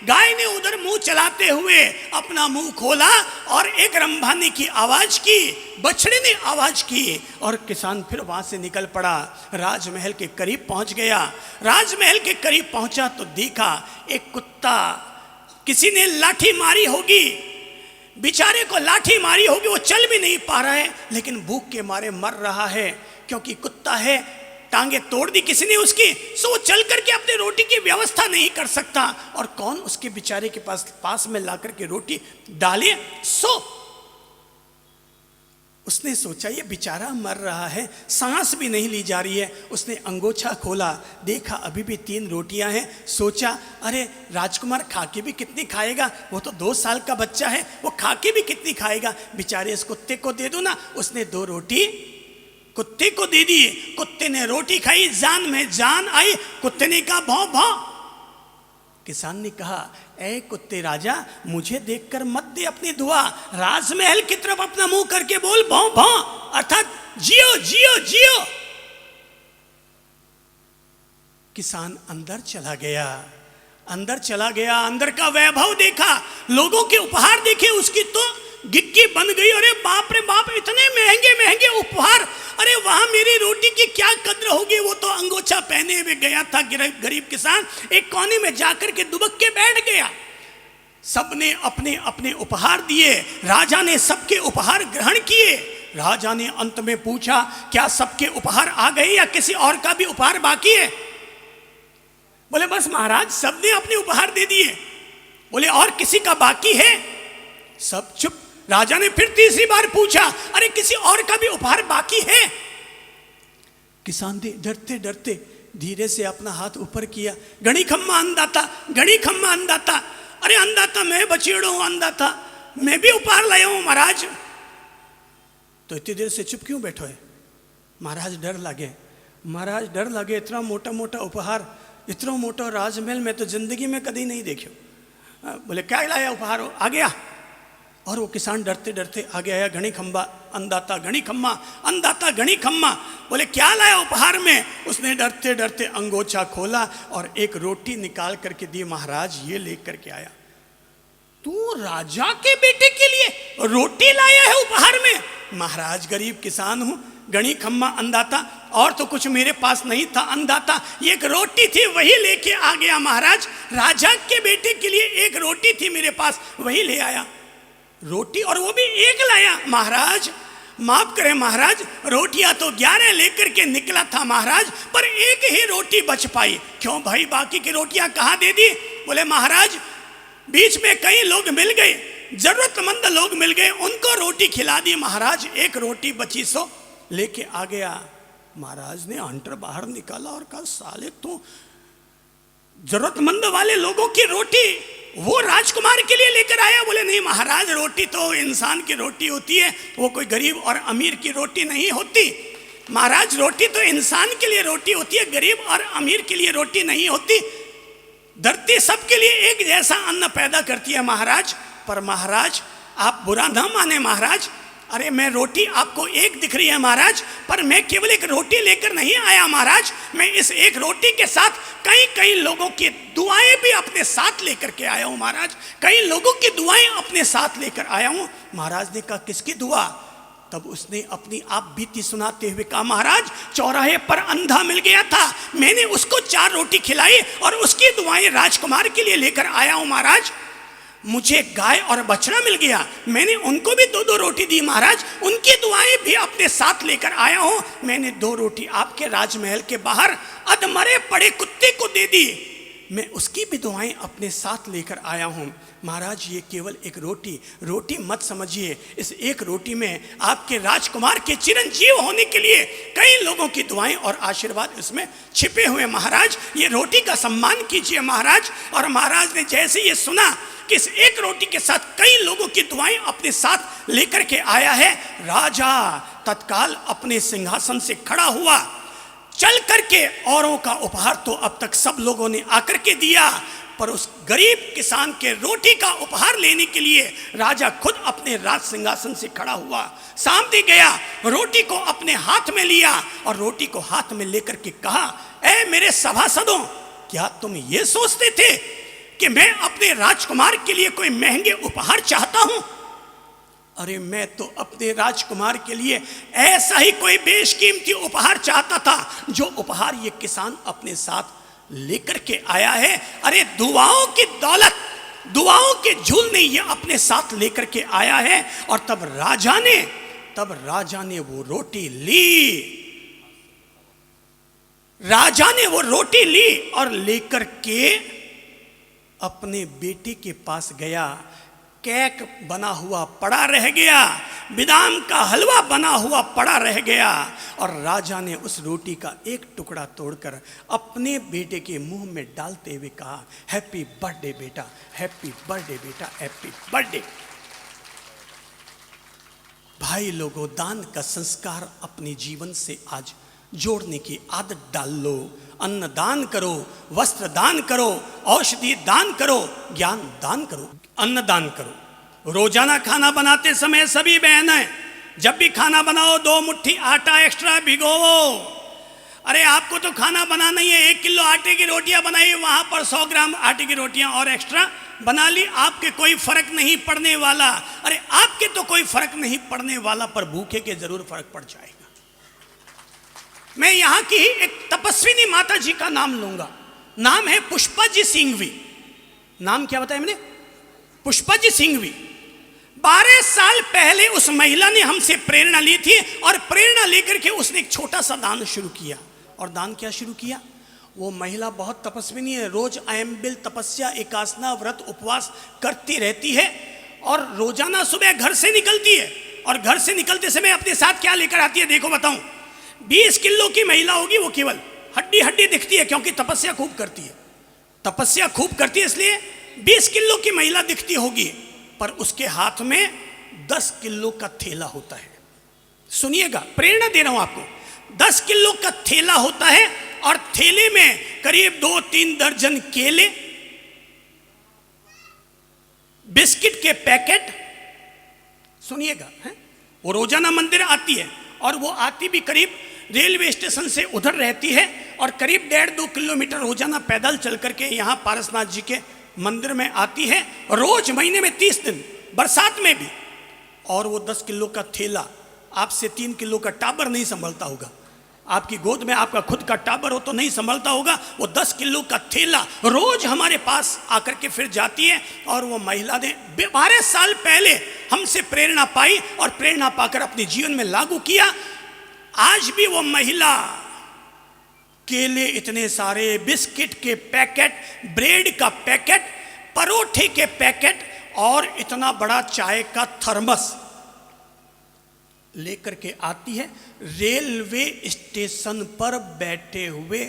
गाय ने उधर मुंह चलाते हुए अपना मुंह खोला और एक रंभाने की आवाज की, बछड़े ने आवाज की और किसान फिर वहां से निकल पड़ा। राजमहल के करीब पहुंच गया। राजमहल के करीब पहुंचा तो देखा एक कुत्ता, किसी ने लाठी मारी होगी, बेचारे को लाठी मारी होगी, वो चल भी नहीं पा रहा है, लेकिन भूख के मारे मर रहा है, क्योंकि कुत्ता है, टांगे तोड़ दी किसी ने उसकी, सो वो चल करके अपने रोटी की व्यवस्था नहीं कर सकता। और कौन उसके बेचारे के पास में ला करके रोटी डाले। सो उसने सोचा ये बेचारा मर रहा है, सांस भी नहीं ली जा रही है। उसने अंगोछा खोला, देखा अभी भी 3 रोटियां हैं। सोचा अरे राजकुमार खा के भी कितनी खाएगा, वो तो 2 साल का बच्चा है, वो खा के भी कितनी खाएगा, बेचारे इस कुत्ते को दे दो ना। उसने 2 रोटी कुत्ते को दे दी। कुत्ते ने रोटी खाई, जान में जान आई। कुत्ते ने कहा भौं भौं। किसान ने कहा ऐ कुत्ते राजा, मुझे देखकर मत दे अपनी दुआ, राजमहल की तरफ अपना मुंह करके बोल भौं भौं, अर्थात जियो जियो जियो। किसान अंदर चला गया, अंदर का वैभव देखा, लोगों के उपहार देखे, उसकी तो गिग्गी बन गई। अरे बाप रे बाप, इतने महंगे महंगे उपहार, अरे वहां मेरी रोटी की क्या कद्र होगी। वो तो अंगोछा पहने हुए गया था गरीब किसान, एक कोने में जाकर के दुबक के बैठ गया। सबने अपने अपने उपहार दिए, राजा ने सबके उपहार ग्रहण किए। राजा ने अंत में पूछा क्या सबके उपहार आ गए या किसी और का भी उपहार बाकी है। बोले बस महाराज, सबने अपने उपहार दे दिए। बोले और किसी का बाकी है। सब चुप। राजा ने फिर तीसरी बार पूछा अरे किसी और का भी उपहार बाकी है। किसान ने डरते डरते धीरे से अपना हाथ ऊपर किया, गणी खम्मा अंदाता, गणी खम्मा अंदाता। अरे अंदाता मैं बचेड़ो हूं, अंदाता मैं भी उपहार लाया हूं महाराज। तो इतनी देर से चुप क्यों बैठो है। महाराज डर लगे, महाराज डर लगे, इतना मोटा मोटा उपहार, इतना मोटा राजमहल में तो जिंदगी में कभी नहीं देखो। बोले क्या लाया उपहार, आ गया। और वो किसान डरते डरते आगे आया, घनी खम्बा अंदाता, घनी खम्मा अंदाता, घनी खम्मा। बोले क्या लाया उपहार में। उसने डरते डरते अंगोछा खोला और एक रोटी निकाल करके दी। महाराज ये लेकर के आया। तू राजा के बेटे के लिए रोटी लाया है उपहार में। महाराज गरीब किसान हूं, गणी खम्मा अंदाता, और तो कुछ मेरे पास नहीं था अंदाता, ये एक रोटी थी वही लेके आ गया महाराज। राजा के बेटे के लिए एक रोटी थी मेरे पास, वही ले आया रोटी, और वो भी एक लाया। महाराज माफ करें महाराज, रोटियां तो 11 लेकर के निकला था महाराज, पर एक ही रोटी बच पाई। क्यों भाई, बाकी की रोटियां कहां दे दी। बोले महाराज बीच में कई लोग मिल गए, जरूरतमंद लोग मिल गए, उनको रोटी खिला दी महाराज, एक रोटी बची सो लेके आ गया। महाराज ने हंटर बाहर निकाला और कहा साले तू जरूरतमंद वाले लोगों की रोटी वो राजकुमार के लिए लेकर आया। बोले नहीं महाराज, रोटी तो इंसान की रोटी होती है, वो कोई गरीब और अमीर की रोटी नहीं होती। महाराज रोटी तो इंसान के लिए रोटी होती है, गरीब और अमीर के लिए रोटी नहीं होती। धरती सबके लिए एक जैसा अन्न पैदा करती है महाराज। पर महाराज आप बुरा ना माने महाराज, अरे मैं रोटी आपको एक दिख रही है महाराज, पर मैं केवल एक रोटी लेकर नहीं आया महाराज, मैं इस एक रोटी के साथ कई कई लोगों की दुआएं भी अपने साथ लेकर के आया हूं महाराज, कई लोगों की दुआएं अपने साथ लेकर आया हूं। महाराज ने कहा किसकी दुआ। तब उसने अपनी आप बीती सुनाते हुए कहा महाराज चौराहे पर अंधा मिल गया था, मैंने उसको 4 रोटी खिलाई और उसकी दुआएं राजकुमार के लिए लेकर आया हूं महाराज। मुझे गाय और बछड़ा मिल गया, मैंने उनको भी 2-2 रोटी दी महाराज, उनकी दुआएं भी अपने साथ लेकर आया हूं। मैंने 2 रोटी आपके राजमहल के बाहर अधमरे पड़े कुत्ते को दे दी, मैं उसकी भी दुआएं अपने साथ लेकर आया हूं। महाराज ये केवल एक रोटी मत समझिए, इस एक रोटी में आपके राजकुमार के चिरंजीव होने के लिए कई लोगों की दुआएं और आशीर्वाद इसमें छिपे हुए। महाराज ये रोटी का सम्मान कीजिए महाराज। और महाराज ने जैसे ये सुना कि इस एक रोटी के साथ कई लोगों की दुआएं अपने साथ लेकर के आया है, राजा तत्काल अपने सिंहासन से खड़ा हुआ, चल करके औरों का उपहार तो अब तक सब लोगों ने आकर के दिया, पर उस गरीब किसान के रोटी का उपहार लेने के लिए राजा खुद अपने राज सिंहासन से खड़ा हुआ, सामने गया, रोटी को अपने हाथ में लिया और रोटी को हाथ में लेकर के कहा, ऐ मेरे सभासदों, क्या तुम ये सोचते थे कि मैं अपने राजकुमार के लिए कोई महंगे उपहार चाहता हूं? अरे मैं तो अपने राजकुमार के लिए ऐसा ही कोई बेशकीमती उपहार चाहता था जो उपहार ये किसान अपने साथ लेकर के आया है। अरे दुआओं की दौलत, दुआओं के झूलने ये अपने साथ लेकर के आया है। और तब राजा ने वो रोटी ली, राजा ने वो रोटी ली और लेकर के अपने बेटे के पास गया। केक बना हुआ पड़ा रह गया, बादाम का हलवा बना हुआ पड़ा रह गया और राजा ने उस रोटी का एक टुकड़ा तोड़कर अपने बेटे के मुंह में डालते हुए कहा, हैप्पी बर्थडे बेटा, हैप्पी बर्थडे बेटा, हैप्पी बर्थडे। भाई लोगों, दान का संस्कार अपने जीवन से आज जोड़ने की आदत डाल लो। अन्न दान करो, वस्त्र दान करो, औषधि दान करो, ज्ञान दान करो, अन्न दान करो। रोजाना खाना बनाते समय सभी बहनें जब भी खाना बनाओ 2 मुट्ठी आटा एक्स्ट्रा भिगोवो। अरे आपको तो खाना बनाना ही है, 1 किलो आटे की रोटियां बनाई, वहां पर 100 ग्राम आटे की रोटियां और एक्स्ट्रा बना ली, आपके कोई फर्क नहीं पड़ने वाला। अरे आपके तो कोई फर्क नहीं पड़ने वाला, पर भूखे के जरूर फर्क पड़ जाएगा। मैं यहाँ की ही एक तपस्विनी माता जी का नाम लूंगा, नाम है पुष्पा जी सिंघवी। नाम क्या बताया मैंने? पुष्पा जी सिंघवी। 12 साल पहले उस महिला ने हमसे प्रेरणा ली थी और प्रेरणा लेकर के उसने एक छोटा सा दान शुरू किया। और दान क्या शुरू किया? वो महिला बहुत तपस्विनी है, रोज आयम्बिल तपस्या, एकासना, व्रत, उपवास करती रहती है और रोजाना सुबह घर से निकलती है और घर से निकलते समय अपने साथ क्या लेकर आती है देखो बताऊं। 20 किलो की महिला होगी, वो केवल हड्डी हड्डी दिखती है क्योंकि तपस्या खूब करती है, तपस्या खूब करती है, इसलिए 20 किलो की महिला दिखती होगी, पर उसके हाथ में 10 किलो का थैला होता है। सुनिएगा, प्रेरणा दे रहा हूं आपको। 10 किलो का थैला होता है और थैले में करीब 2-3 दर्जन केले, बिस्किट के पैकेट। सुनिएगा, वो रोजाना मंदिर आती है और वो आती भी करीब रेलवे स्टेशन से उधर रहती है और करीब 1.5-2 किलोमीटर रोजाना पैदल चल करके यहाँ पारसनाथ जी के मंदिर में आती है, रोज महीने में 30 दिन, बरसात में भी। और वो 10 किलो का थैला आपसे 3 किलो का टाबर नहीं संभलता होगा, आपकी गोद में आपका खुद का टाबर हो तो नहीं संभलता होगा। वो 10 किलो का थैला रोज हमारे पास आकर के फिर जाती है। और वो महिला ने 12 साल पहले हमसे प्रेरणा पाई और प्रेरणा पाकर अपने जीवन में लागू किया। आज भी वो महिला केले इतने सारे, बिस्किट के पैकेट, ब्रेड का पैकेट, परोठे के पैकेट और इतना बड़ा चाय का थर्मस लेकर के आती है। रेलवे स्टेशन पर बैठे हुए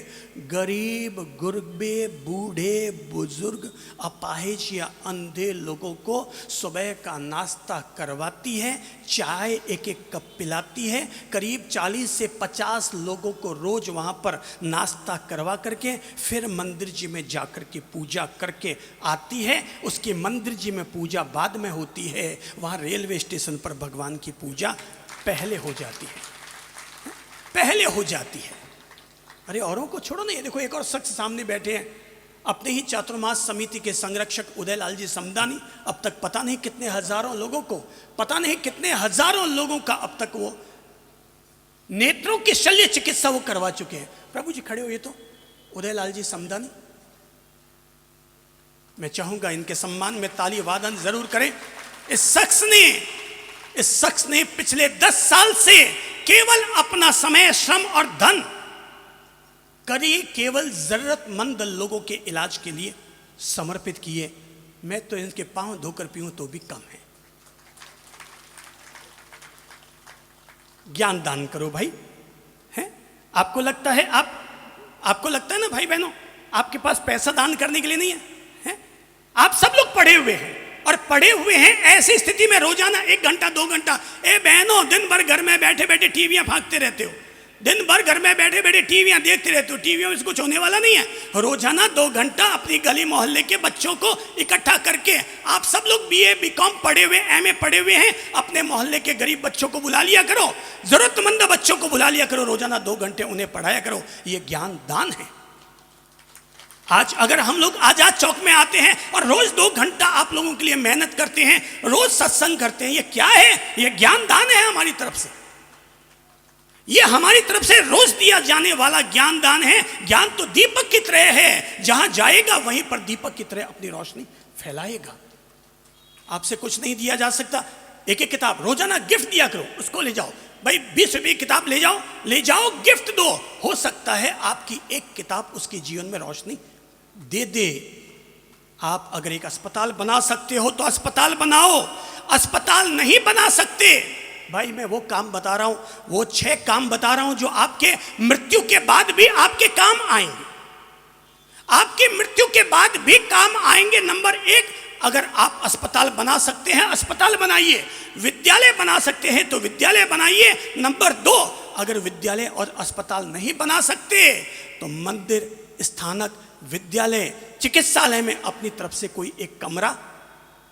गरीब गुरबे, बूढ़े, बुजुर्ग, अपाहिज या अंधे लोगों को सुबह का नाश्ता करवाती है, चाय 1-1 कप पिलाती है। करीब 40 से 50 लोगों को रोज वहाँ पर नाश्ता करवा करके फिर मंदिर जी में जाकर के पूजा करके आती है। उसके मंदिर जी में पूजा बाद में होती है, वहाँ रेलवे स्टेशन पर भगवान की पूजा पहले हो जाती है, पहले हो जाती है। अरे औरों को छोड़ो ना, ये देखो एक और शख्स सामने बैठे हैं, अपने ही चातुर्मास समिति के संरक्षक उदयलाल जी समदानी। अब तक पता नहीं कितने हजारों लोगों को, पता नहीं कितने हजारों लोगों का अब तक वो नेत्रों की शल्य चिकित्सा वो करवा चुके हैं। प्रभु जी खड़े हो, ये तो उदयलाल जी समदानी। मैं चाहूंगा इनके सम्मान में ताली वादन जरूर करें। इस शख्स ने पिछले 10 साल से केवल अपना समय, श्रम और धन करिए केवल जरूरतमंद लोगों के इलाज के लिए समर्पित किए। मैं तो इनके पांव धोकर पीऊं तो भी कम है। ज्ञान दान करो भाई, हैं? आपको लगता है आपको लगता है ना भाई बहनों, आपके पास पैसा दान करने के लिए नहीं है, हैं? आप सब लोग पढ़े हुए हैं और पढ़े हुए हैं। ऐसी स्थिति में रोजाना 1 घंटा 2 घंटा, ए बहनों, दिन भर घर में बैठे बैठे टीवियां फांकते रहते हो, दिन भर घर में बैठे बैठे टीवियां देखते रहते हो, टीवियों में कुछ होने वाला नहीं है। रोजाना 2 घंटा अपनी गली मोहल्ले के बच्चों को इकट्ठा करके, आप सब लोग बीए बीकॉम पढ़े हुए, एमए पढ़े हुए हैं, अपने मोहल्ले के गरीब बच्चों को बुला लिया करो, जरूरतमंद बच्चों को बुला लिया करो, रोजाना 2 घंटे उन्हें पढ़ाया करो। ये ज्ञान दान है। आज अगर हम लोग आजाद चौक में आते हैं और रोज 2 घंटा आप लोगों के लिए मेहनत करते हैं, रोज सत्संग करते हैं, ये क्या है? ये ज्ञान दान है हमारी तरफ से। ये हमारी तरफ से रोज दिया जाने वाला ज्ञान दान है। ज्ञान तो दीपक की तरह है, जहां जाएगा वहीं पर दीपक की तरह अपनी रोशनी फैलाएगा। आपसे कुछ नहीं दिया जा सकता। एक एक किताब रोजाना गिफ्ट दिया करो, उसको ले जाओ भाई, 20 रुपये की किताब ले जाओ, गिफ्ट दो। हो सकता है आपकी एक किताब उसके जीवन में रोशनी दे दे। आप अगर एक अस्पताल बना सकते हो तो अस्पताल बनाओ। अस्पताल नहीं बना सकते भाई, मैं वो काम बता रहा हूं, वो 6 काम बता रहा हूं जो आपके मृत्यु के बाद भी आपके काम आएंगे। आपकी मृत्यु के बाद भी काम आएंगे। नंबर 1, अगर आप अस्पताल बना सकते हैं अस्पताल बनाइए, विद्यालय बना सकते हैं तो विद्यालय बनाइए। नंबर 2, अगर विद्यालय और अस्पताल नहीं बना सकते तो मंदिर, स्थानक, विद्यालय, चिकित्सालय में अपनी तरफ से कोई एक कमरा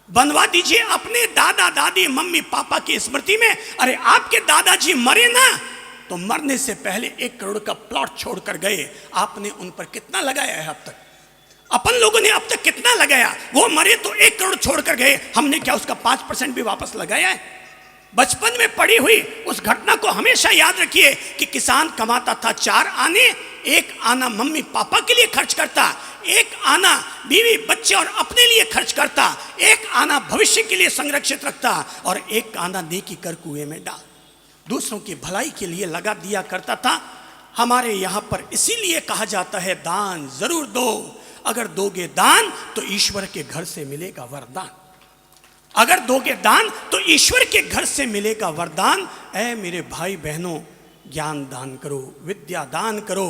बनवा दीजिए अपने दादा दादी मम्मी पापा की स्मृति में। अरे आपके दादाजी मरे ना, तो मरने से पहले 1 करोड़ का प्लॉट छोड़कर गए, आपने उन पर कितना लगाया है अब तक? अपन लोगों ने अब तक कितना लगाया? वो मरे तो 1 करोड़ छोड़कर गए, हमने क्या उसका 5% भी वापस लगाया है? बचपन में पड़ी हुई उस घटना को हमेशा याद रखिए कि किसान कमाता था 4 आने, 1 आना मम्मी पापा के लिए खर्च करता, 1 आना बीवी बच्चे और अपने लिए खर्च करता, 1 आना भविष्य के लिए संरक्षित रखता और 1 आना नेकी कर कुएं में डाल, दूसरों की भलाई के लिए लगा दिया करता था। हमारे यहाँ पर इसीलिए कहा जाता है दान जरूर दो। अगर दोगे दान तो ईश्वर के घर से मिलेगा वरदान। अगर दोगे दान तो ईश्वर के घर से मिलेगा वरदान। ऐ मेरे भाई बहनों, ज्ञान दान करो, विद्या दान करो।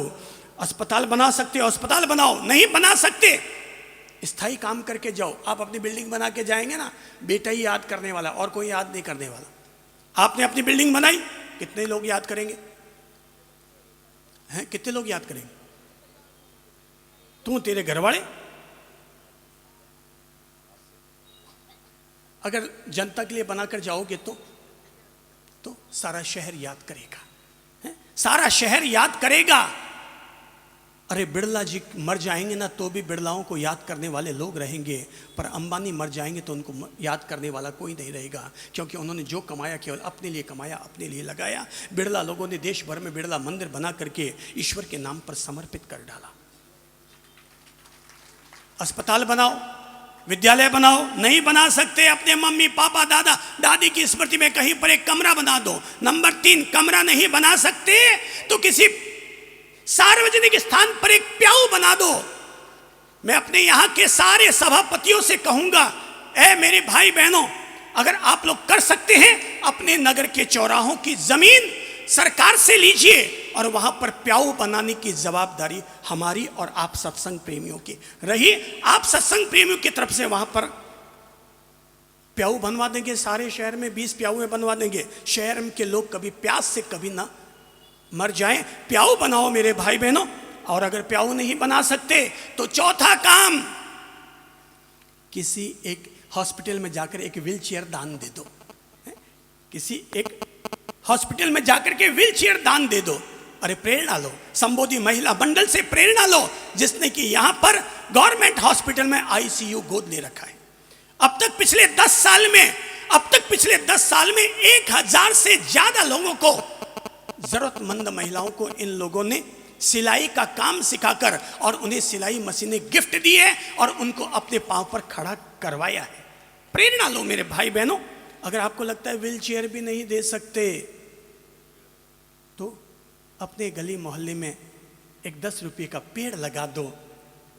अस्पताल बना सकते हो अस्पताल बनाओ, नहीं बना सकते स्थायी काम करके जाओ। आप अपनी बिल्डिंग बना के जाएंगे ना, बेटा ही याद करने वाला और कोई याद नहीं करने वाला। आपने अपनी बिल्डिंग बनाई, कितने लोग याद करेंगे? हैं, कितने लोग याद करेंगे? तू, तेरे घर वाले। अगर जनता के लिए बनाकर जाओगे तो सारा शहर याद करेगा, है? सारा शहर याद करेगा। अरे बिड़ला जी मर जाएंगे ना तो भी बिड़लाओं को याद करने वाले लोग रहेंगे, पर अंबानी मर जाएंगे तो उनको याद करने वाला कोई नहीं रहेगा, क्योंकि उन्होंने जो कमाया केवल अपने लिए कमाया, अपने लिए लगाया। बिड़ला लोगों ने देश भर में बिड़ला मंदिर बना करके ईश्वर के नाम पर समर्पित कर डाला। अस्पताल बनाओ, विद्यालय बनाओ, नहीं बना सकते अपने मम्मी पापा दादा दादी की स्मृति में कहीं पर एक कमरा बना दो। नंबर 3, कमरा नहीं बना सकते तो किसी सार्वजनिक स्थान पर एक प्याऊ बना दो। मैं अपने यहां के सारे सभापतियों से कहूंगा, ऐ मेरे भाई बहनों, अगर आप लोग कर सकते हैं अपने नगर के चौराहों की जमीन सरकार से लीजिए और वहां पर प्याऊ बनाने की जवाबदारी हमारी और आप सत्संग प्रेमियों की रही। आप सत्संग प्रेमियों की तरफ से वहां पर प्याऊ बनवा देंगे। सारे शहर में 20 प्याऊ बनवा देंगे। शहर के लोग कभी प्यास से कभी ना मर जाएं। प्याऊ बनाओ मेरे भाई बहनों। और अगर प्याऊ नहीं बना सकते तो चौथा काम, किसी एक हॉस्पिटल में जाकर एक व्हील चेयर दान दे दो। किसी एक हॉस्पिटल में जाकर के व्हील चेयर दान दे दो। अरे प्रेरणा लो, संबोधि महिला मंडल से प्रेरणा लो, जिसने कि यहां पर गवर्नमेंट हॉस्पिटल में आईसीयू गोद ले रखा है। अब तक पिछले 10 साल में 1000 से ज्यादा लोगों को, जरूरतमंद महिलाओं को इन लोगों ने सिलाई का काम सिखाकर और उन्हें सिलाई मशीनें गिफ्ट दी है और उनको अपने पांव पर खड़ा करवाया है। प्रेरणा लो मेरे भाई बहनों। अगर आपको लगता है व्हील चेयर भी नहीं दे सकते तो अपने गली मोहल्ले में एक 10 रुपये का पेड़ लगा दो।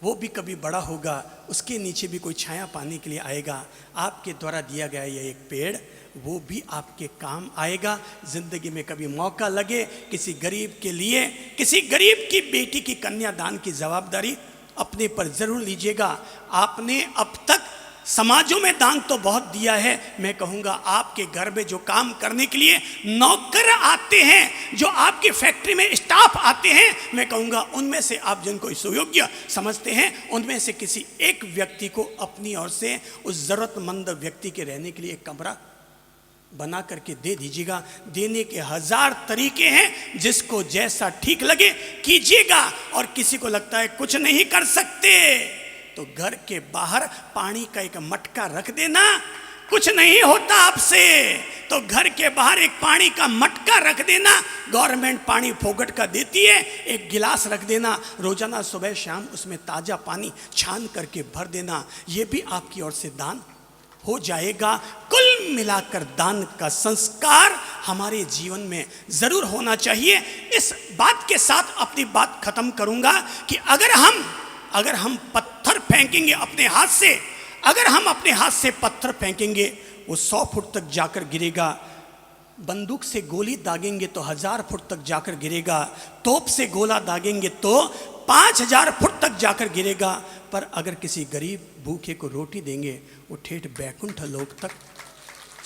वो भी कभी बड़ा होगा, उसके नीचे भी कोई छाया पाने के लिए आएगा। आपके द्वारा दिया गया ये एक पेड़ वो भी आपके काम आएगा। जिंदगी में कभी मौका लगे किसी गरीब के लिए, किसी गरीब की बेटी की कन्यादान की जवाबदारी अपने पर जरूर लीजिएगा। आपने अब तक समाजों में दान तो बहुत दिया है। मैं कहूँगा आपके घर में जो काम करने के लिए नौकर आते हैं, जो आपकी फैक्ट्री में स्टाफ आते हैं, मैं कहूँगा उनमें से आप जिनको सुयोग्य समझते हैं, उनमें से किसी एक व्यक्ति को अपनी ओर से उस ज़रूरतमंद व्यक्ति के रहने के लिए एक कमरा बना करके दे दीजिएगा। देने के 1000 तरीके हैं, जिसको जैसा ठीक लगे कीजिएगा। और किसी को लगता है कुछ नहीं कर सकते तो घर के बाहर पानी का एक मटका रख देना, कुछ नहीं होता आपसे तो घर के बाहर एक पानी का मटका रख देना। गवर्नमेंट पानी फोकट का देती है, एक गिलास रख देना, रोजाना सुबह शाम उसमें ताजा पानी छान करके भर देना। यह भी आपकी ओर से दान हो जाएगा। कुल मिलाकर दान का संस्कार हमारे जीवन में जरूर होना चाहिए। इस बात के साथ अपनी बात खत्म करूंगा कि अगर हम पत्थर फेंकेंगे अपने हाथ से, अगर हम अपने हाथ से पत्थर फेंकेंगे वो 100 फुट तक जाकर गिरेगा। बंदूक से गोली दागेंगे तो 1000 फुट तक जाकर गिरेगा। तोप से गोला दागेंगे तो 5000 फुट तक जाकर गिरेगा। पर अगर किसी गरीब भूखे को रोटी देंगे वो ठेठ बैकुंठ लोक तक,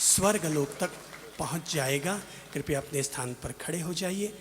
स्वर्ग लोक तक पहुंच जाएगा। कृपया अपने स्थान पर खड़े हो जाइए।